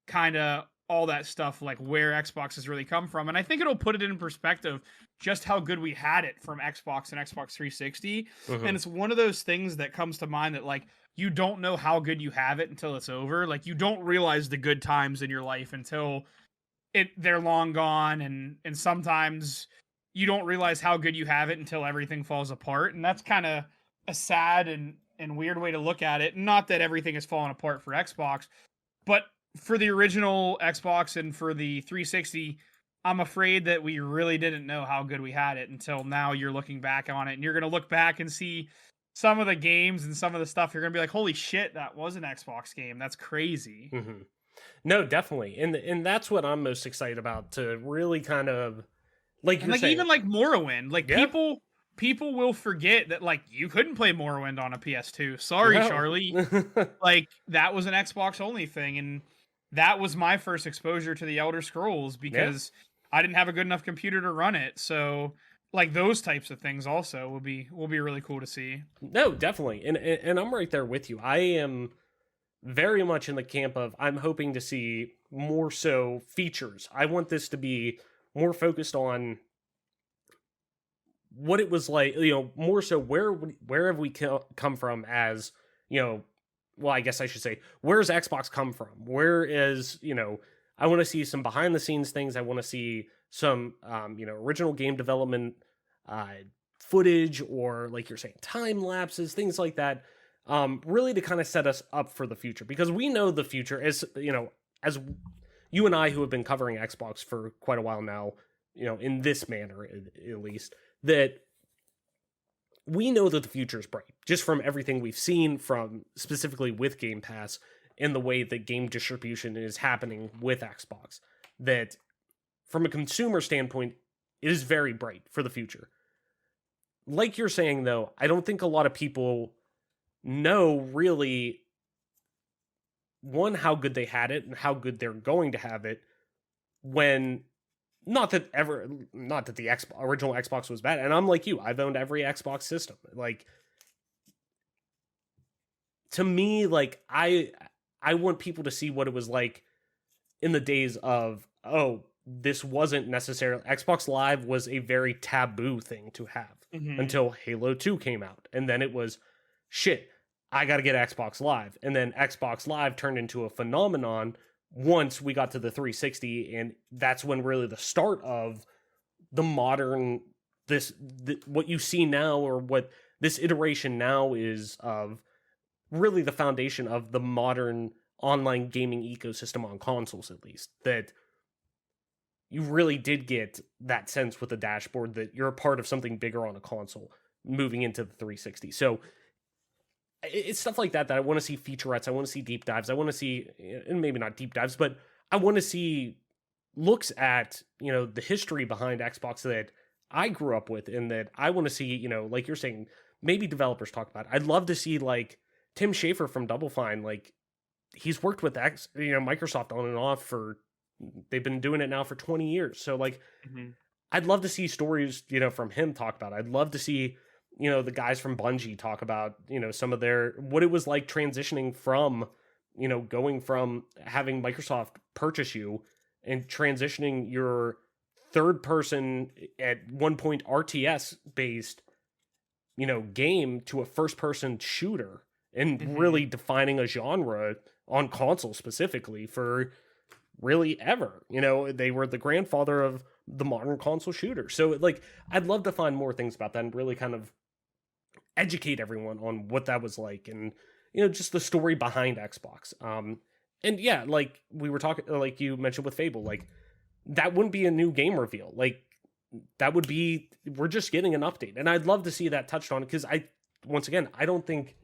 kind of all that stuff, like where Xbox has really come from. And I think it'll put it in perspective just how good we had it from Xbox and Xbox 360. And it's one of those things that comes to mind that like, you don't know how good you have it until it's over. Like, you don't realize the good times in your life until they're long gone. And sometimes you don't realize how good you have it until everything falls apart. And that's kind of a sad and weird way to look at it. Not that everything has fallen apart for Xbox, but for the original Xbox and for the 360, I'm afraid that we really didn't know how good we had it until now. You're looking back on it, and you're going to look back and see some of the games and some of the stuff. You're going to be like, holy shit, that was an Xbox game. That's crazy. No, definitely. And that's what I'm most excited about, to really kind of, like you're saying. Even like Morrowind, like people will forget that like you couldn't play Morrowind on a PS2. Sorry, Charlie. Like, that was an Xbox only thing, and that was my first exposure to the Elder Scrolls, because I didn't have a good enough computer to run it. So like those types of things also will be really cool to see. No, definitely. And I'm right there with you. I am very much in the camp of, I'm hoping to see more so features. I want this to be more focused on what it was like, more so where have we come from as, well, I guess I should say, where's Xbox come from? Where is, I want to see some behind the scenes things. I want to see some, original game development footage, or like you're saying, time lapses, things like that. Really to kind of set us up for the future, because we know the future is, as you and I, who have been covering Xbox for quite a while now, in this manner, at least, that we know that the future is bright, just from everything we've seen, from specifically with Game Pass and the way that game distribution is happening with Xbox, that from a consumer standpoint, it is very bright for the future. Like you're saying, though, I don't think a lot of people know really, one, how good they had it and how good they're going to have it, when not that the original Xbox was bad. And I'm like you, I've owned every Xbox system. Like, to me, like, I want people to see what it was like in the days of, oh, this wasn't necessarily, Xbox Live was a very taboo thing to have until Halo 2 came out. And then it was, shit, I got to get Xbox Live. And then Xbox Live turned into a phenomenon once we got to the 360, and that's when really the start of the modern, what you see now, or what this iteration now is of, really the foundation of the modern online gaming ecosystem on consoles, at least, that you really did get that sense with the dashboard that you're a part of something bigger on a console moving into the 360. So it's stuff like that I want to see featurettes. I want to see deep dives. I want to see, and maybe not deep dives, but I want to see looks at, the history behind Xbox that I grew up with, and that I want to see, like you're saying, maybe developers talk about. I'd love to see, like, Tim Schafer from Double Fine, like, he's worked with Microsoft on and off they've been doing it now for 20 years. So, like, I'd love to see stories, from him talk about it. I'd love to see the guys from Bungie talk about, some of what it was like transitioning from, going from having Microsoft purchase you and transitioning your third person at one point RTS based, game to a first person shooter and really defining a genre on console specifically for really ever. They were the grandfather of the modern console shooter. So like, I'd love to find more things about that and really kind of educate everyone on what that was like and, just the story behind Xbox. And yeah, like we were talking, like you mentioned with Fable, like that wouldn't be a new game reveal. Like that would be, we're just getting an update. And I'd love to see that touched on because once again, I don't think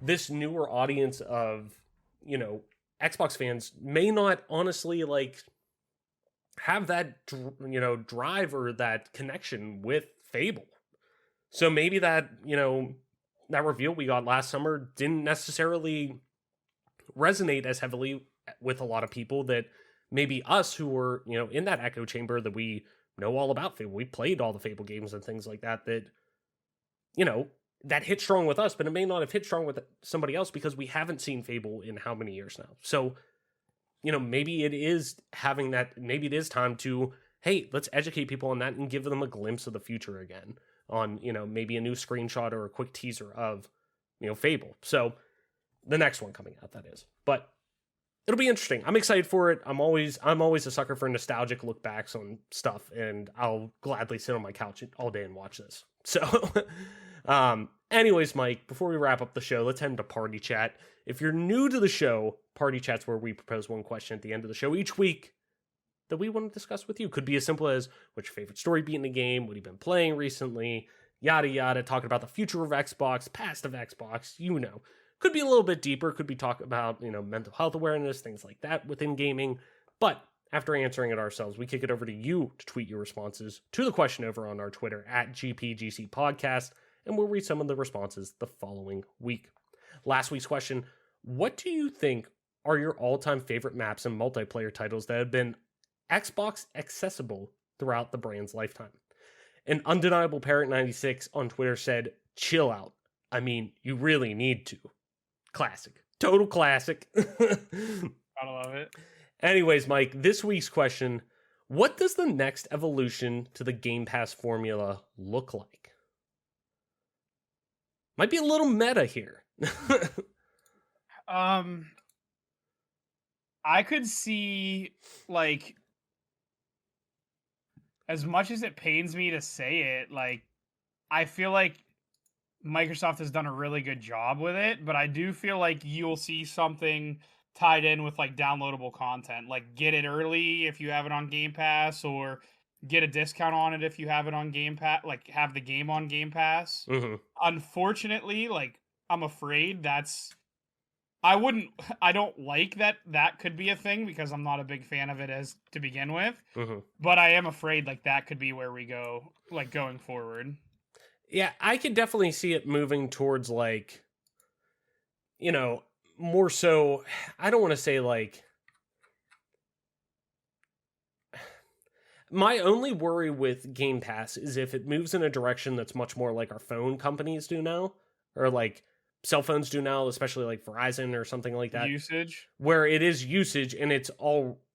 this newer audience of, Xbox fans may not honestly like have that, drive or that connection with Fable. So maybe that, that reveal we got last summer didn't necessarily resonate as heavily with a lot of people that maybe us who were, in that echo chamber that we know all about Fable. We played all the Fable games and things like that, that hit strong with us, but it may not have hit strong with somebody else because we haven't seen Fable in how many years now. So, maybe it is having that, maybe it is time to, hey, let's educate people on that and give them a glimpse of the future again on, maybe a new screenshot or a quick teaser of, Fable. So the next one coming out, that is. But it'll be interesting. I'm excited for it. I'm always a sucker for nostalgic look backs on stuff, and I'll gladly sit on my couch all day and watch this. So, anyways, Mike, before we wrap up the show, let's head into Party Chat. If you're new to the show, Party Chat's where we propose one question at the end of the show each week that we want to discuss with you. Could be as simple as what's your favorite story beat in the game, what have you been playing recently, yada yada, talking about the future of Xbox, past of Xbox, Could be a little bit deeper, could be talking about, mental health awareness, things like that within gaming. But after answering it ourselves, we kick it over to you to tweet your responses to the question over on our Twitter at GPGC Podcast, and we'll read some of the responses the following week. Last week's question, what do you think are your all-time favorite maps and multiplayer titles that have been Xbox accessible throughout the brand's lifetime? An undeniable Parrot 96 on Twitter said, chill out. I mean, you really need to. Classic. Total classic. I love it. Anyways, Mike, this week's question, what does the next evolution to the Game Pass formula look like? Might be a little meta here. I could see, like, as much as it pains me to say it, like, I feel like Microsoft has done a really good job with it, but I do feel like you'll see something tied in with like downloadable content, like get it early if you have it on Game Pass, or get a discount on it if you have it on Game Pass, like have the game on Game Pass. Mm-hmm. Unfortunately, like I'm afraid I don't like that could be a thing because I'm not a big fan of it as to begin with, but I am afraid like that could be where we go, like going forward. Yeah, I could definitely see it moving towards like, more so, I don't want to say like, my only worry with Game Pass is if it moves in a direction that's much more like our phone companies do now, or like cell phones do now, especially like Verizon or something like that. Usage? Where it is usage and it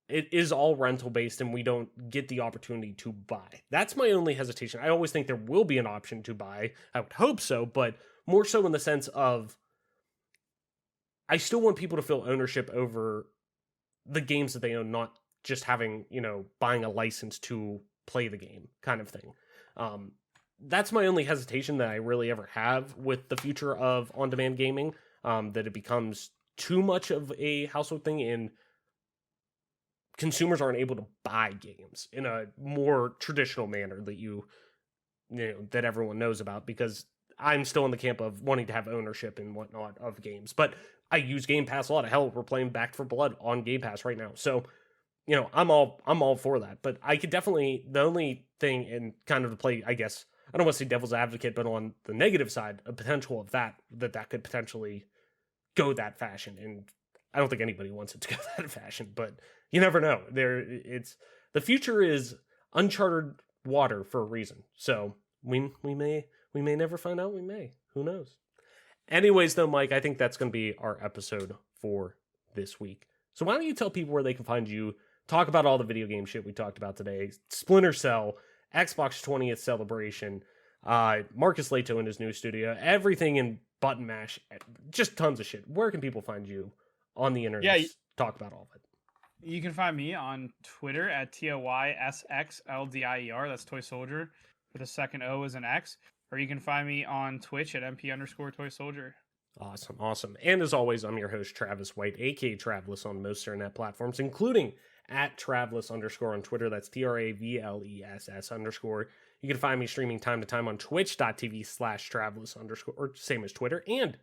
is all rental based and we don't get the opportunity to buy. That's my only hesitation. I always think there will be an option to buy. I would hope so, but more so in the sense of I still want people to feel ownership over the games that they own, not just having, buying a license to play the game kind of thing. That's my only hesitation that I really ever have with the future of on-demand gaming, that it becomes too much of a household thing and consumers aren't able to buy games in a more traditional manner that that everyone knows about, because I'm still in the camp of wanting to have ownership and whatnot of games. But I use Game Pass a lot. Hell, we're playing Back 4 Blood on Game Pass right now. So, I'm all for that. But I could definitely, the only thing, and kind of to play, I guess, I don't want to say devil's advocate, but on the negative side, a potential of that could potentially go that fashion. And I don't think anybody wants it to go that fashion, but you never know. The future is uncharted water for a reason. So we may We may never find out. We may. Who knows? Anyways, though, Mike, I think that's going to be our episode for this week. So why don't you tell people where they can find you, talk about all the video game shit we talked about today, Splinter Cell, Xbox 20th celebration, Marcus Leto in his new studio, everything in Button Mash, just tons of shit. Where can people find you on the internet? Yeah, talk about all of it. You can find me on Twitter at TOYSXLDIER. That's Toy Soldier, with the second O as an X. Or you can find me on Twitch at MP_Toy Soldier. Awesome. And as always, I'm your host, Travis White, aka Travlis on most internet platforms, including at Travlis_ on Twitter. That's TRAVLESS_. You can find me streaming time to time on twitch.tv/Travlis_, or same as Twitter. And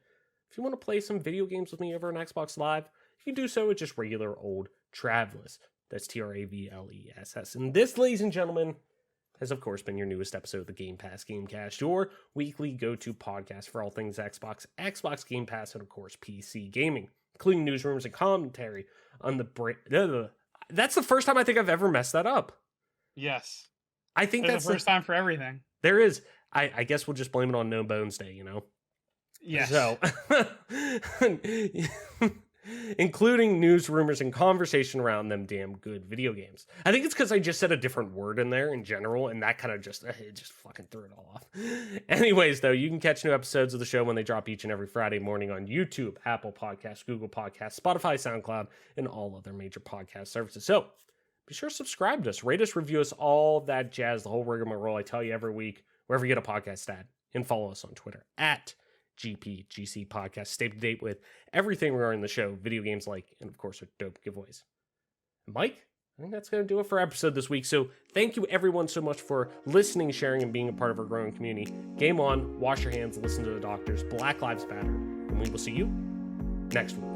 if you want to play some video games with me over on Xbox Live, you can do so with just regular old Travlis. That's TRAVLESS. And this, ladies and gentlemen, has of course been your newest episode of the Game Pass Gamecast, your weekly go-to podcast for all things Xbox, Xbox Game Pass, and of course PC gaming, including newsrooms and commentary on the That's the first time I think I've ever messed that up. Yes. I think There's that's the first time for everything. There is. I guess we'll just blame it on No Bones Day, you know? Yes. So, including news, rumors, and conversation around them damn good video games. I think it's because I just said a different word in there in general, and that kind of just fucking threw it all off. Anyways, though, you can catch new episodes of the show when they drop each and every Friday morning on YouTube, Apple Podcasts, Google Podcasts, Spotify, SoundCloud, and all other major podcast services. So, be sure to subscribe to us, rate us, review us, all that jazz, the whole rigmarole I tell you every week, wherever you get a podcast at, and follow us on Twitter at GPGC Podcast. Stay up to date with everything regarding the show, video games like, and of course, our dope giveaways. Mike, I think that's going to do it for our episode this week. So thank you everyone so much for listening, sharing, and being a part of our growing community. Game on, wash your hands, listen to the doctors, Black Lives Matter, and we will see you next week.